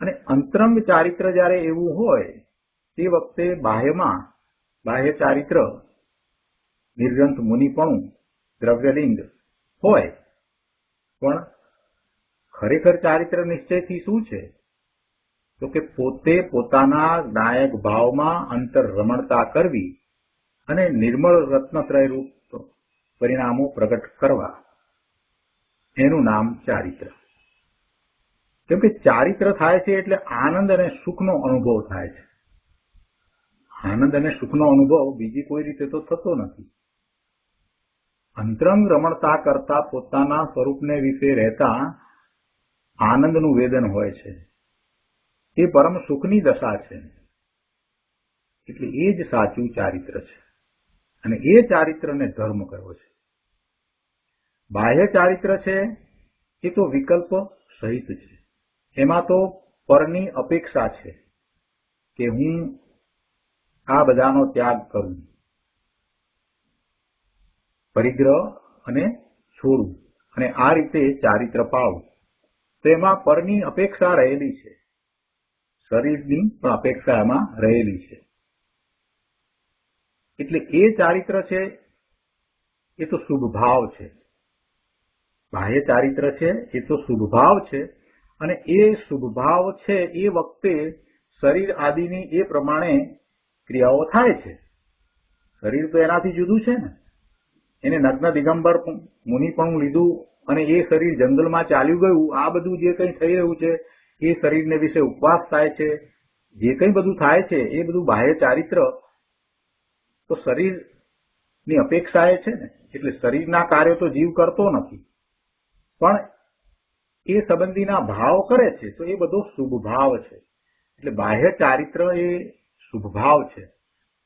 અને અંતરંગ ચારિત્ર જયારે એવું હોય તે વખતે બાહ્યમાં બાહ્ય ચારિત્ર નિર્ગ્રંથ મુનિપણું, દ્રવ્યલિંગ હોય. પણ ખરેખર ચારિત્ર નિશ્ચયથી શું છે? તો કે પોતે પોતાના નાયક ભાવમાં અંતર રમણતા કરવી અને નિર્મળ રત્નત્રય રૂપ પરિણામો પ્રગટ કરવા, એનું નામ ચારિત્ર. કેમ કે ચારિત્ર થાય છે એટલે આનંદ અને સુખનો અનુભવ થાય છે. આનંદ અને સુખનો અનુભવ બીજી કોઈ રીતે તો થતો નથી. અંતરંગ રમણતા કરતા પોતાના સ્વરૂપને વિશે રહેતા આનંદનું વેદન હોય છે. એ પરમ સુખની દશા છે. એટલે એ જ સાચું ચારિત્ર છે. અને એ ચારિત્રને ધર્મ કહ્યો છે. બાહ્ય ચારિત્ર છે એ તો વિકલ્પ સહિત છે. એમાં તો પરની અપેક્ષા છે કે હું આ બધાનો ત્યાગ કરું, પરિગ્રહ અને છોડું અને આ રીતે ચારિત્ર પાળું. તો એમાં પરની અપેક્ષા રહેલી છે, શરીરની પણ અપેક્ષા એમાં રહેલી છે. એટલે એ ચારિત્ર છે એ તો શુભ ભાવ છે. બાહ્ય ચારિત્ર છે એ તો શુભ ભાવ છે અને એ શુભ ભાવ છે એ વખતે શરીર આદિની એ પ્રમાણે ક્રિયાઓ થાય છે. શરીર તો એનાથી જુદું છે ને. એને નગ્ન દિગંબર મુનિ પણ લીધું અને એ શરીર જંગલમાં ચાલ્યું ગયું. આ બધું જે કંઈ થઈ રહ્યું છે એ શરીરને વિશે ઉપવાસ થાય છે, જે કંઈ બધું થાય છે એ બધું બાહ્ય ચારિત્ર તો શરીરની અપેક્ષા એ છે ને. એટલે શરીરના કાર્યો તો જીવ કરતો નથી, પણ એ સંબંધીના ભાવ કરે છે તો એ બધો શુભ ભાવ છે. એટલે બાહ્ય ચારિત્ર એ શુભ ભાવ છે,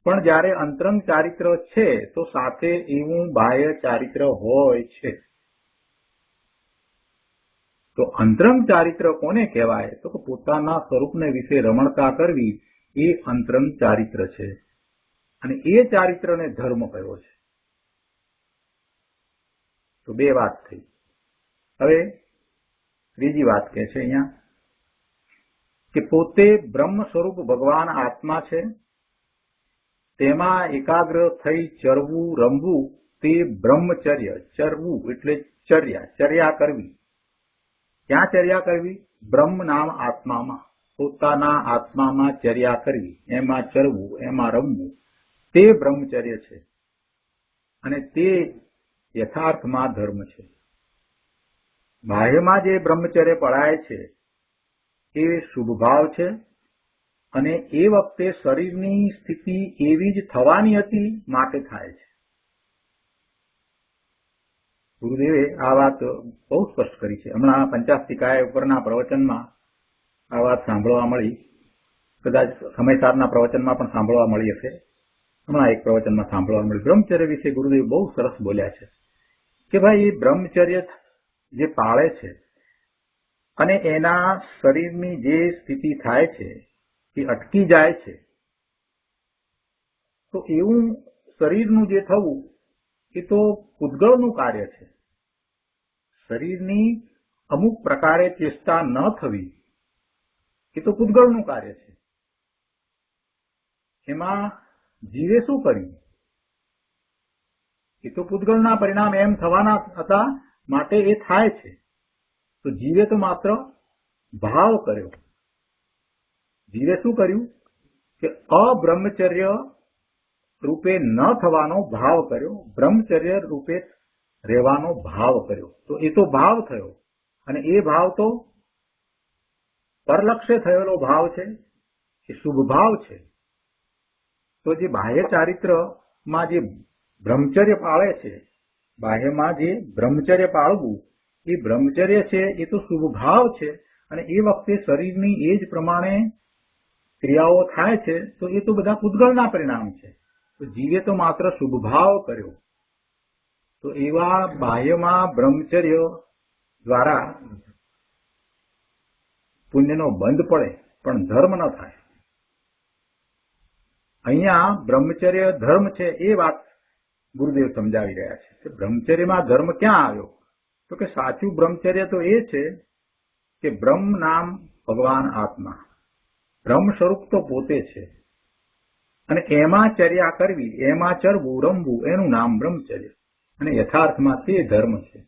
પણ જ્યારે અંતરંગ ચારિત્ર છે તો સાથે એવું બાહ્ય ચારિત્ર હોય છે. તો અંતરંગ ચારિત્ર કોને કહેવાય? તો પોતાના સ્વરૂપને વિશે રમણતા કરવી એ અંતરંગ ચારિત્ર છે અને એ ચારિત્રને ધર્મ કયો છે. તો બે વાત થઈ. હવે ત્રીજી વાત કહે છે અહીંયા કે પોતે બ્રહ્મ સ્વરૂપ ભગવાન આત્મા છે, તેમાં એકાગ્ર થઈ ચરવું રમવું તે બ્રહ્મચર્ય. ચરવું એટલે ચર્યા કરવી. ક્યાં ચર્યા કરવી? બ્રહ્મ નામ આત્મામાં, પોતાના આત્મામાં ચર્યા કરવી, એમાં ચરવું, એમાં રમવું, તે બ્રહ્મચર્ય છે અને તે યથાર્થમાં ધર્મ છે. બાહ્યમાં જે બ્રહ્મચર્ય પળાય છે એ શુભ ભાવ છે અને એ વખતે શરીરની સ્થિતિ એવી જ થવાની હતી માટે થાય છે. ગુરુદેવે આ વાત બહુ સ્પષ્ટ કરી છે. હમણાં પંચાસ્તિકાય ઉપરના પ્રવચનમાં આ વાત સાંભળવા મળી, કદાચ સમયસારના પ્રવચનમાં પણ સાંભળવા મળી હશે. હમણાં એક પ્રવચનમાં સાંભળવા મળ્યું. બ્રહ્મચર્ય વિશે ગુરુદેવ બહુ સરસ બોલ્યા છે કે ભાઈ એ બ્રહ્મચર્ય જે પાળે છે અને એના શરીરની જે સ્થિતિ થાય છે એ અટકી જાય છે, તો એવું શરીરનું જે થવું એ તો પૂતગળનું કાર્ય છે. શરીરની અમુક પ્રકારે ચેષ્ટા ન થવી એ તો પૂતગળનું કાર્ય છે. એમાં જીવે શું કર્યું? એ તો પૂતગળના પરિણામ એમ થવાના હતા માટે એ થાય છે. તો જીવે તો માત્ર ભાવ કર્યો. જીવે શું કર્યું કે અબ્રહ્મચર્ય રૂપે ન થવાનો ભાવ કર્યો, બ્રહ્મચર્ય રૂપે રહેવાનો ભાવ કર્યો. તો એ તો ભાવ થયો અને એ ભાવ તો પરલક્ષ્ય થયેલો ભાવ છે, એ શુભ ભાવ છે. તો જે બાહ્ય ચારિત્રમાં જે બ્રહ્મચર્ય પાળે છે, બાહ્યમાં જે બ્રહ્મચર્ય પાળવું એ બ્રહ્મચર્ય છે એ તો શુભ ભાવ છે અને એ વખતે શરીરની એ જ પ્રમાણે ક્રિયાઓ થાય છે તો એ તો બધા પૂતગળના પરિણામ છે. તો જીવે તો માત્ર શુભ ભાવ કર્યો. તો એવા બાહ્યમાં બ્રહ્મચર્ય દ્વારા પુણ્યનો બંધ પડે પણ ધર્મ ન થાય. અહીંયા બ્રહ્મચર્ય ધર્મ છે એ વાત ગુરુદેવ સમજાવી રહ્યા છે કે બ્રહ્મચર્યમાં ધર્મ ક્યાં આવ્યો? તો કે સાચું બ્રહ્મચર્ય તો એ છે કે બ્રહ્મ નામ ભગવાન આત્મા, બ્રહ્મ સ્વરૂપ તો પોતે છે અને એમાં ચર્યા કરવી, એમાં ચરવું રમવું એનું નામ બ્રહ્મચર્ય અને યથાર્થમાં તે ધર્મ છે.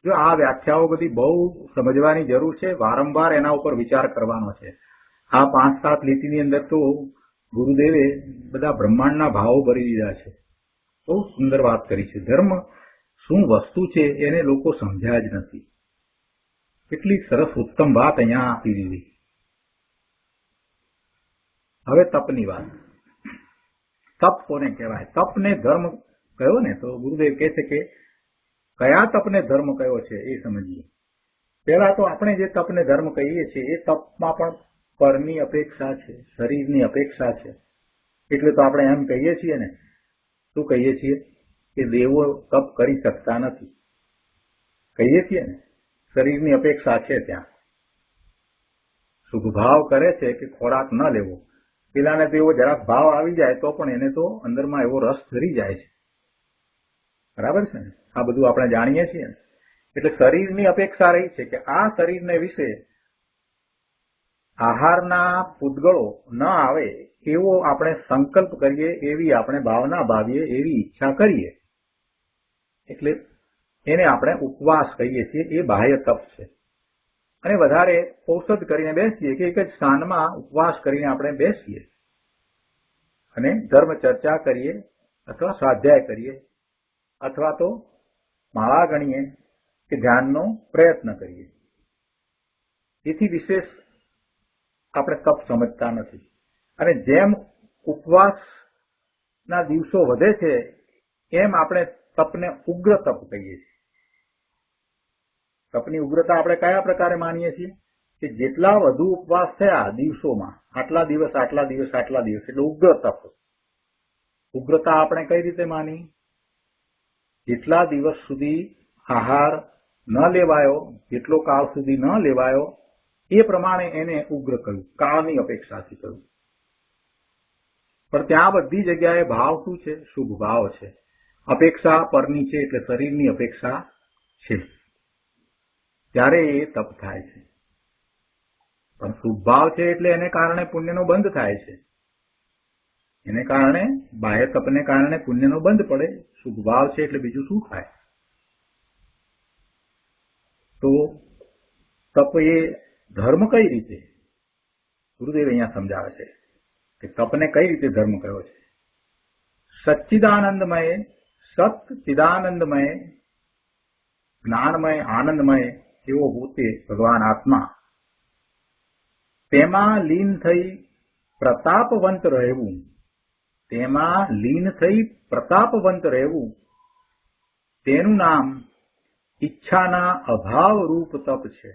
જો આ વ્યાખ્યાઓ બધી બહુ સમજવાની જરૂર છે, વારંવાર એના ઉપર વિચાર કરવાનો છે. આ 5-7 લીટીની અંદર તો ગુરુદેવે બધા બ્રહ્માંડના ભાવો ભરી દીધા છે. બહુ સુંદર વાત કરી છે. ધર્મ શું વસ્તુ છે એને લોકો સમજ્યા જ નથી. કેટલી સરસ ઉત્તમ વાત અહીંયા આપી દીધી. હવે તપની વાત. તપ કોને કહેવાય? તપને ધર્મ કયો ને તો ગુરુદેવ કહે છે કે કયા તપને ધર્મ કયો છે એ સમજીએ. પહેલા તો આપણે જે તપને ધર્મ કહીએ છીએ એ તપમાં પણ પરની અપેક્ષા છે, શરીરની અપેક્ષા છે. એટલે તો આપણે એમ કહીએ છીએ ને, શું કહીએ છીએ કે દેવો તપ કરી શકતા નથી. કહીએ છીએ ને, શરીરની અપેક્ષા છે ત્યાં. શુભ ભાવ કરે છે કે ખોરાક ન લેવો, પેલાને તો એવો જરાક ભાવ આવી જાય તો પણ એને તો અંદરમાં એવો રસ ધરી જાય છે. બરાબર છે ને? આ બધું આપણે જાણીએ છીએ. એટલે શરીરની અપેક્ષા રહી છે કે આ શરીરને વિશે આહારના પૂતગળો ન આવે એવો આપણે સંકલ્પ કરીએ, એવી આપણે ભાવના ભાવીએ, એવી ઈચ્છા કરીએ. એટલે એને આપણે ઉપવાસ કહીએ છીએ. એ બાહ્ય તપ છે. અને વધારે ઔષધ કરીને બેસીએ કે એક જ સ્થાનમાં ઉપવાસ કરીને આપણે બેસીએ અને ધર્મ ચર્ચા કરીએ અથવા સ્વાધ્યાય કરીએ અથવા તો માળા ગણીએ કે ધ્યાનનો પ્રયત્ન કરીએ. એથી વિશેષ આપણે તપ સમજતા નથી. અને જેમ ઉપવાસના દિવસો વધે છે એમ આપણે તપને ઉગ્ર તપ કહીએ છીએ. તપની ઉગ્રતા આપણે કયા પ્રકારે માનીએ છીએ કે જેટલા વધુ ઉપવાસ થયા દિવસોમાં, આટલા દિવસ આટલા દિવસ આટલા દિવસ, એટલે ઉગ્ર તપ. ઉગ્રતા આપણે કઈ રીતે માની? જેટલા દિવસ સુધી આહાર ન લેવાયો, જેટલો કાળ સુધી ન લેવાયો, એ પ્રમાણે એને ઉગ્ર કહ્યું, કાળની અપેક્ષાથી કહ્યું. પણ ત્યાં બધી જગ્યાએ ભાવ શું છે? શુભ ભાવ છે. અપેક્ષા પરની છે, એટલે શરીરની અપેક્ષા છે, ત્યારે એ તપ થાય છે. પણ શુભ ભાવ છે એટલે એને કારણે પુણ્યનો બંધ થાય છે. એને કારણે, બાહ્ય તપને કારણે પુણ્યનો બંધ પડે. શુભ ભાવ છે એટલે બીજું શું થાય? તો તપ એ ધર્મ કઈ રીતે? ગુરુદેવ અહીંયા સમજાવે છે કે તપને કઈ રીતે ધર્મ કયો છે. સચ્ચિદાનંદમય, સત ચિદાનંદમય, જ્ઞાનમય, આનંદમય એવો પોતે ભગવાન આત્મા, તેમાં લીન થઈ પ્રતાપવંત રહેવું, તેમાં લીન થઈ પ્રતાપવંત રહેવું, તેનું નામ ઈચ્છાના અભાવ રૂપ તપ છે.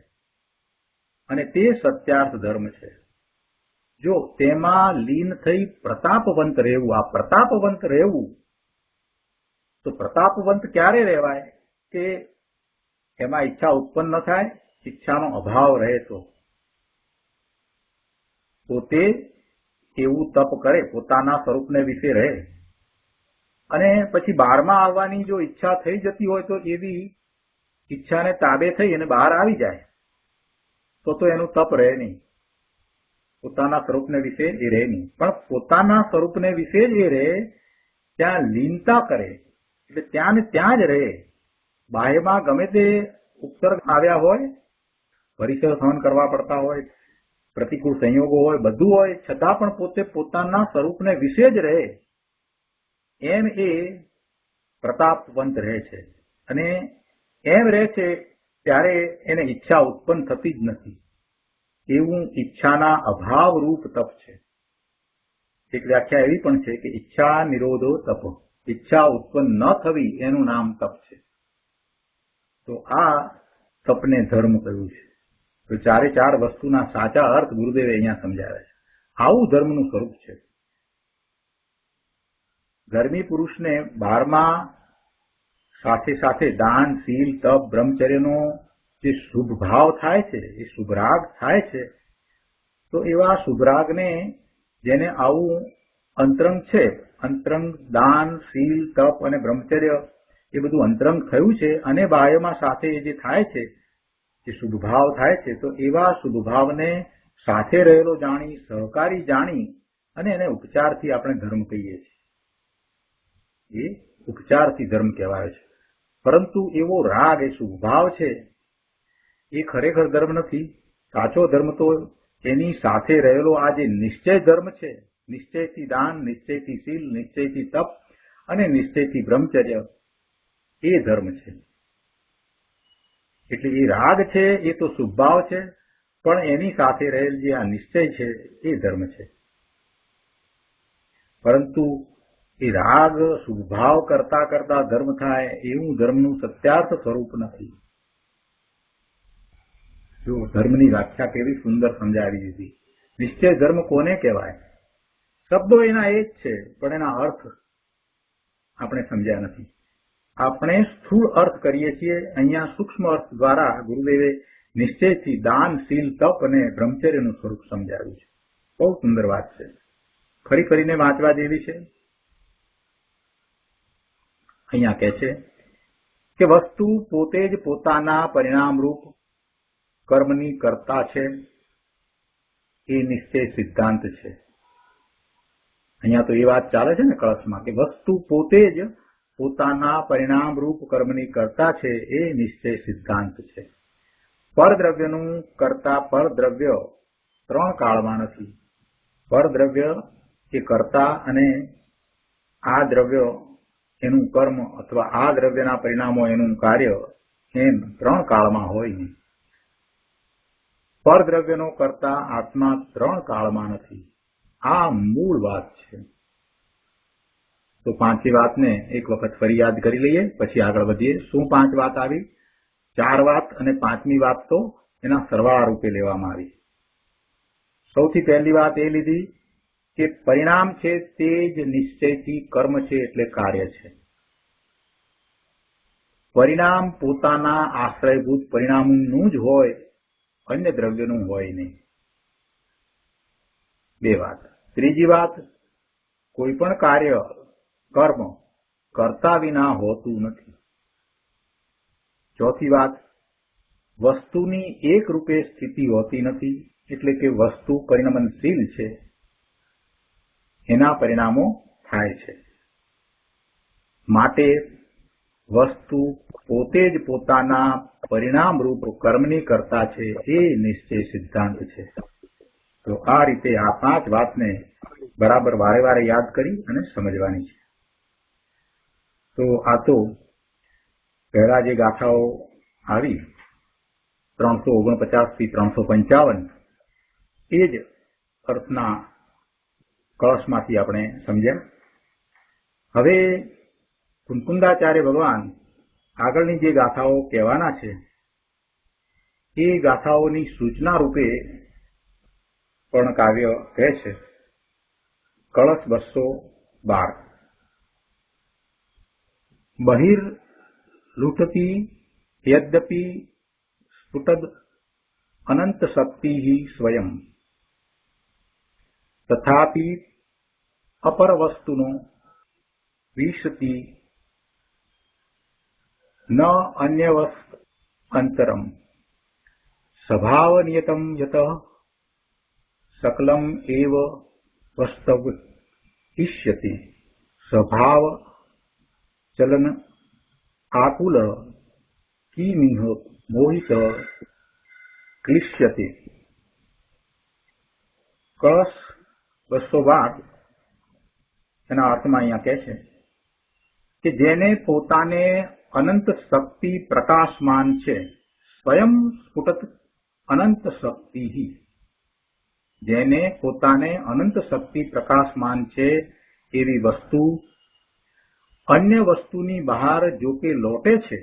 અને તે સત્યાર્થ ધર્મ છે. જો તેમાં લીન થઈ પ્રતાપવંત રહેવું, આ પ્રતાપવંત રહેવું, તો પ્રતાપવંત ક્યારે રહેવાય? કે એમાં ઈચ્છા ઉત્પન્ન ન થાય, ઈચ્છાનો અભાવ રહે તો પોતે એવું તપ કરે, પોતાના સ્વરૂપને વિશે રહે. અને પછી બહારમાં આવવાની જો ઈચ્છા થઈ જતી હોય તો એવી ઈચ્છાને તાબે થઈ અને બહાર આવી જાય તો એનું તપ રહે નહીં. પોતાના સ્વરૂપને વિશે એ રહે નહીં. પણ પોતાના સ્વરૂપને વિશે જ એ રહે, ત્યાં લીનતા કરે, એટલે ત્યાં ને ત્યાં જ રહે. બાહ્યમાં ગમે તે ઉપસર્ગ આવ્યા હોય, પરિસર સહન કરવા પડતા હોય, પ્રતિકૂળ સંયોગો હોય, બધું હોય, છતાં પણ પોતે પોતાના સ્વરૂપને વિશે જ રહે. એમ એ પ્રતાપવંત રહે છે. અને એમ રહે છે ત્યારે એને ઈચ્છા ઉત્પન્ન થતી જ નથી. એવું ઈચ્છાના અભાવ રૂપ તપ છે. એક વ્યાખ્યા એવી પણ છે કે ઈચ્છા નિરોધો તપ, ઈચ્છા ઉત્પન્ન ન થવી એનું નામ તપ છે. તો આ તપને ધર્મ કહ્યું છે. તો ચારે ચાર વસ્તુના સાચા અર્થ ગુરુદેવે અહીંયા સમજાવે છે. આવું ધર્મનું સ્વરૂપ છે. ધર્મી પુરુષને બહારમાં સાથે સાથે દાન, શીલ, તપ, બ્રહ્મચર્યનો જે શુભ ભાવ થાય છે, એ શુભરાગ થાય છે, તો એવા શુભરાગને જેને આવું અંતરંગ છે, અંતરંગ દાન, શીલ, તપ અને બ્રહ્મચર્ય એ બધું અંતરંગ થયું છે, અને બાહ્યમાં સાથે જે થાય છે, જે શુભ ભાવ થાય છે, તો એવા શુભ ભાવને સાથે રહેલો જાણી, સહકારી જાણી અને એને ઉપચારથી આપણે ધર્મ કહીએ છીએ. એ ઉપચારથી ધર્મ કહેવાય છે. પરંતુ એવો રાગ, એ શુભ ભાવ છે, એ ખરેખર ધર્મ નથી. સાચો ધર્મ તો એની સાથે રહેલો આ જે નિશ્ચય ધર્મ છે, નિશ્ચયથી દાન, નિશ્ચયથી શીલ, નિશ્ચયથી તપ અને નિશ્ચયથી બ્રહ્મચર્ય, એ ધર્મ છે. એટલે એ રાગ છે એ તો શુભ ભાવ છે, પણ એની સાથે રહેલ જે આ નિશ્ચય છે એ ધર્મ છે. પરંતુ એ રાગ શુભ ભાવ કરતા કરતા ધર્મ થાય એવું ધર્મનું સત્યાર્થ સ્વરૂપ નથી. જો ધર્મની વ્યાખ્યા કેવી સુંદર સમજાવી દીધી. નિશ્ચય ધર્મ કોને કહેવાય? શબ્દો એના એ જ છે, પણ એના અર્થ આપણે સમજ્યા નથી. આપણે સ્થૂળ અર્થ કરીએ છીએ. અહીંયા સૂક્ષ્મ અર્થ દ્વારા ગુરુદેવે નિશ્ચયથી દાન, શીલ, તપ અને બ્રહ્મચર્યનું સ્વરૂપ સમજાવ્યું છે. બહુ સુંદર વાત છે, ફરી ફરીને વાંચવા જેવી છે. અહીંયા કહે છે કે વસ્તુ પોતે જ પોતાના પરિણામરૂપ કર્મની કર્તા છે, એ નિશ્ચય સિદ્ધાંત છે. અહીંયા તો એ વાત ચાલે છે ને કળશમાં કે વસ્તુ પોતે જ પોતાના પરિણામરૂપ કર્મની કર્તા છે, એ નિશ્ચય સિદ્ધાંત છે. પરદ્રવ્યનું કર્તા પરદ્રવ્ય ત્રણ કાળમાં નથી. પરદ્રવ્ય એ કર્તા અને આ દ્રવ્ય એનું કર્મ અથવા આ દ્રવ્યના પરિણામો એનું કાર્ય એમ ત્રણ કાળમાં હોય નહીં. પરદ્રવ્યનો કર્તા આત્મા ત્રણ કાળમાં નથી. આ મૂળ વાત છે. તો પાંચમી વાતને એક વખત ફરી યાદ કરી લઈએ, પછી આગળ વધીએ. શું પાંચ વાત આવી? ચાર વાત અને પાંચમી વાત તો એના સરવાળા રૂપે લેવામાં આવી. સૌથી પહેલી વાત એ લીધી કે પરિણામ છે તે જ નિશ્ચયથી કર્મ છે એટલે કાર્ય છે. પરિણામ પોતાના આશ્રયભૂત પરિણામનું જ હોય, અન્ય દ્રવ્યનું હોય નહીં. બે વાત. ત્રીજી વાત, કોઈ પણ કાર્ય કર્મ કરતા વિના હોતું નથી. ચોથી વાત, વસ્તુની એક રૂપે સ્થિતિ હોતી નથી, એટલે કે વસ્તુ પરિણમનશીલ છે, એના પરિણામો થાય છે. માટે વસ્તુ પોતે જ પોતાના પરિણામરૂપ કર્મની કરતા છે, એ નિશ્ચય સિદ્ધાંત છે. તો આ રીતે આ પાંચ વાતને બરાબર વારે વારે યાદ કરી અને સમજવાની છે. તો આ તો પહેલા જે ગાથાઓ આવી 349 થી 355 એ જ અર્થના કળશમાંથી આપણે સમજ્યા. હવે કુંકુંદાચાર્ય ભગવાન આગળની જે ગાથાઓ કહેવાના છે એ ગાથાઓની સૂચના રૂપે પણ કાવ્ય કહે છે. કળશ 212 બહિર લૂંટતી યદ્યપિ સ્ફુટદ અનંત શક્તિ સ્વયં તથાપિ અપર વસ્તુનો વિશતિ ન અન્યવસ્ત અંતરમ સ્વભાવ નિયતમ યત સકલમ એવ વસ્તવ ઇષ્યતિ સ્વભાવ ચલન આકુલ કિમિહ મોહિત ક્લિશ્યતે. કળશ 212 એના અર્થમાં અહીંયા કહે છે કે જેને પોતાને અનંત શક્તિ પ્રકાશમાન છે, સ્વયં સ્ફુટત અનંત શક્તિ, જેને પોતાને અનંત શક્તિ પ્રકાશમાન છે એવી વસ્તુ અન્ય વસ્તુની બહાર જો કે લોટે છે,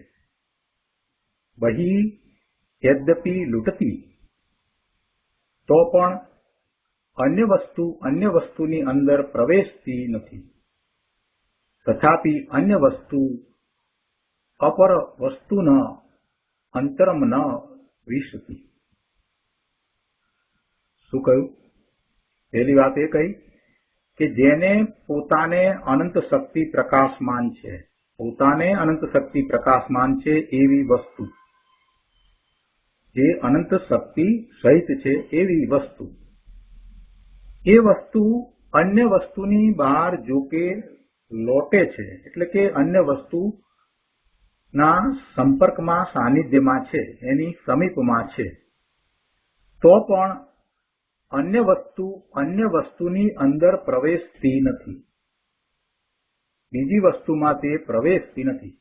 બહી યદ્યપિ લૂંટતી, તો પણ અન્ય વસ્તુની અંદર પ્રવેશતી નથી. તથાપિ અન્ય વસ્તુ અપર વસ્તુન અંતરમ ન વિશતિ. શું કહ્યું? પહેલી વાત એ કહી કે જેને પોતાને અનંત શક્તિ પ્રકાશમાન છે, પોતાને અનંત શક્તિ પ્રકાશમાન છે એવી વસ્તુ, જે અનંત શક્તિ સહિત છે એવી વસ્તુ, એ વસ્તુ અન્ય વસ્તુની બહાર જો કે લોટે છે, એટલે કે અન્ય વસ્તુના સંપર્કમાં સાનિધ્યમાં છે, એની સમીપમાં છે, તો પણ અન્ય વસ્તુની અંદર પ્રવેશતી નથી. બીજી વસ્તુમાં તે પ્રવેશતી નથી.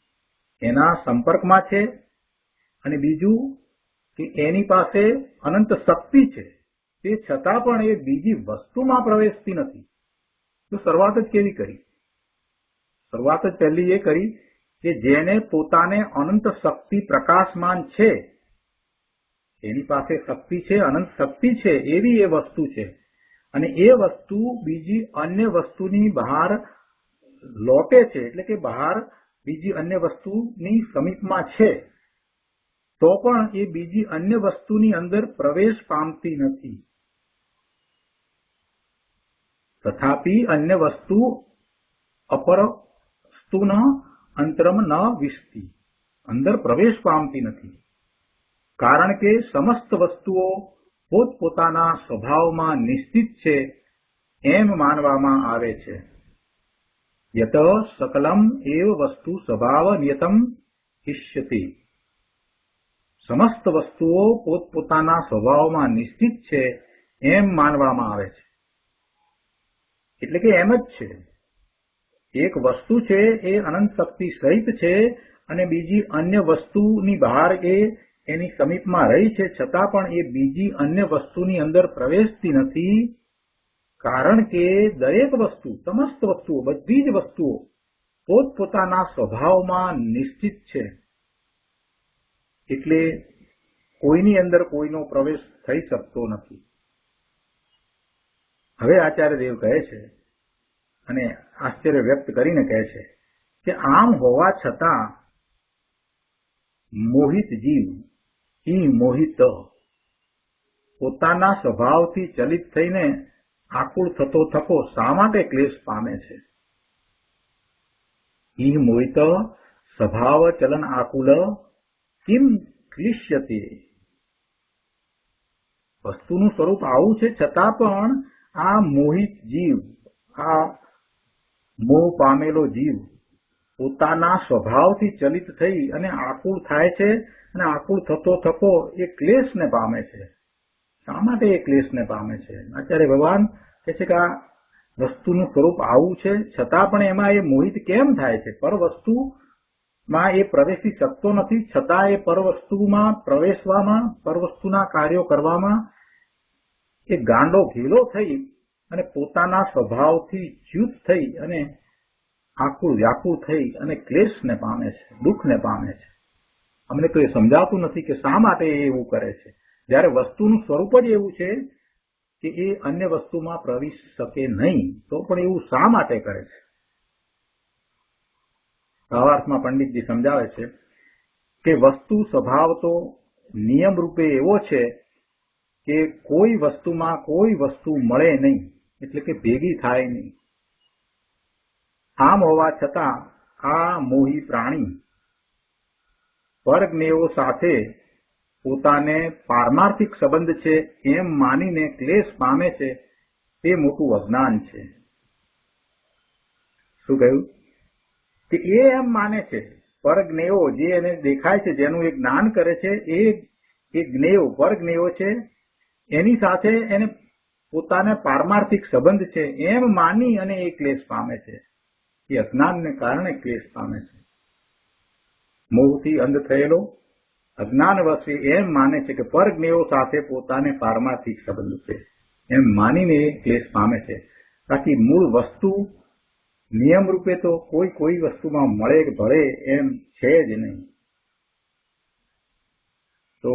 એના સંપર્કમાં છે અને બીજું કે એની પાસે અનંત શક્તિ છે, તે છતાં પણ એ બીજી વસ્તુમાં પ્રવેશતી નથી. તો શરૂઆત જ કેવી કરી? શરૂઆત જ પહેલી એ કરી કે જેને પોતાને અનંત શક્તિ પ્રકાશમાન છે, એની પાસે શક્તિ છે, અનંત શક્તિ છે એવી એ વસ્તુ છે, અને એ વસ્તુ બીજી અન્ય વસ્તુની બહાર લોટે છે, એટલે કે બહાર બીજી અન્ય વસ્તુની સમીપમાં છે, તો પણ એ બીજી અન્ય વસ્તુની અંદર પ્રવેશ પામતી નથી. તથાપિ અન્ય વસ્તુ અપર વસ્તુના અંતરમ ન વિશતી, અંદર પ્રવેશ પામતી નથી. કારણ કે સમસ્ત વસ્તુઓ પોતપોતાના સ્વભાવમાં નિશ્ચિત છે એમ માનવામાં આવે છે. યત સકલમ એવ વસ્તુ સ્વભાવ નિયતમ ઇષ્યતિ. સમસ્ત વસ્તુઓ પોતપોતાના સ્વભાવમાં નિશ્ચિત છે એમ માનવામાં આવે છે. એટલે કે એમ જ છે. એક વસ્તુ છે એ અનંત શક્તિ સહિત છે અને બીજી અન્ય વસ્તુની બહાર એ એની સમીપમાં રહી છે, છતાં પણ એ બીજી અન્ય વસ્તુની અંદર પ્રવેશતી નથી. કારણ કે દરેક વસ્તુ, સમસ્ત વસ્તુઓ, બધી જ વસ્તુઓ પોતપોતાના સ્વભાવમાં નિશ્ચિત છે. એટલે કોઈની અંદર કોઈનો પ્રવેશ થઈ શકતો નથી. હવે આચાર્ય દેવ કહે છે અને આશ્ચર્ય વ્યક્ત કરીને કહે છે કે આમ હોવા છતાં મોહિત જીવ ઈ મોહિત પોતાના સ્વભાવથી ચલિત થઈને આકુળ થતો થકો શા માટે ક્લેશ પામે છે? ઈ મોહિત સ્વભાવ ચલન આકુલ કિમ ક્લિશ્યતે. વસ્તુનું સ્વરૂપ આવું છે છતાં પણ આ મોહિત જીવ, આ મોહ પામેલો જીવ પોતાના સ્વભાવથી ચલિત થઈ અને આકુળ થાય છે અને આકુળ થતો થકો એ ક્લેશને પામે છે. શા માટે એ ક્લેશને પામે છે? આચાર્ય ભગવાન કહે છે કે આ વસ્તુનું સ્વરૂપ આવું છે છતાં પણ એમાં એ મોહિત કેમ થાય છે? પર વસ્તુમાં એ પ્રવેશી શકતો નથી, છતાં એ પર વસ્તુમાં પ્રવેશવામાં, પર વસ્તુના કાર્યો કરવામાં એ ગાંડો ઘેલો થઈ અને પોતાના સ્વભાવથી ચ્યુત થઈ અને આકુળ વ્યાકુળ થઈ અને ક્લેશને પામે છે, દુઃખને પામે છે. અમને તો એ સમજાતું નથી કે શા માટે એ એવું કરે છે, જ્યારે વસ્તુનું સ્વરૂપ જ એવું છે કે એ અન્ય વસ્તુમાં પ્રવેશી શકે નહીં, તો પણ એવું શા માટે કરે છે? ભાવાર્થમાં પંડિતજી સમજાવે છે કે વસ્તુ સ્વભાવ તો નિયમ રૂપે એવો છે કે કોઈ વસ્તુમાં કોઈ વસ્તુ મળે નહીં, એટલે કે ભેગી થાય નહીં. આમ હોવા છતાં આ મોહી પ્રાણી પરજ્ઞેયો સાથે પોતાને પારમાર્થિક સંબંધ છે એમ માનીને ક્લેશ પામે છે, તે મોટું અજ્ઞાન છે. શું કહ્યું? કે એ એમ માને છે, પરજ્ઞેયો જે એને દેખાય છે, જેનું એ જ્ઞાન કરે છે, એ જ્ઞેયો, પરજ્ઞેયો છે, એની સાથે એને પોતાને પારમાર્થિક સંબંધ છે એમ માની અને એ ક્લેશ પામે છે. એ અજ્ઞાનને કારણે ક્લેશ પામે છે. મોહથી અંધ થયેલો અજ્ઞાનવશે એમ માને છે કે પરજ્ઞેયો સાથે પોતાને પારમાર્થિક સંબંધ છે એમ માનીને એ ક્લેશ પામે છે. બાકી મૂળ વસ્તુ નિયમ રૂપે તો કોઈ વસ્તુમાં મળે કે ભળે એમ છે જ નહીં. તો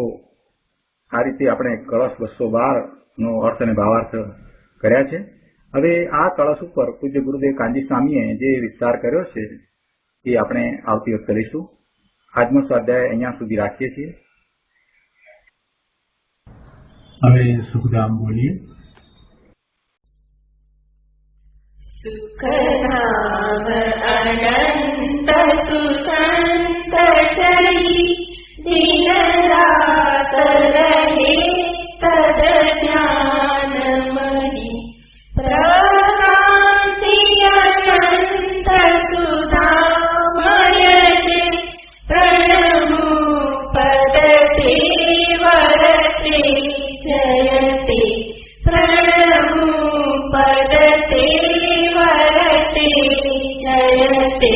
આ રીતે આપણે કળશ 212 નો અર્થ અને ભાવાર્થ કર્યા છે. હવે આ કળશ ઉપર પૂજ્ય ગુરુદેવ કાંજી સ્વામીએ જે વિસ્તાર કર્યો છે એ આપણે આવતી વખતે કરીશું. આજનો સ્વાધ્યાય અહીંયા સુધી રાખીએ છીએ. હવે સુખધામ બોલીએ. સુખધામ અનંત સુસંત ચરી દિન રાત રહે તદ જ્ઞાનમયી પ્રકાંતિ અનંત સુધામય જે પ્રણમો પદતે વરતે જયતે પ્રણમો પદતે વરતે જયતે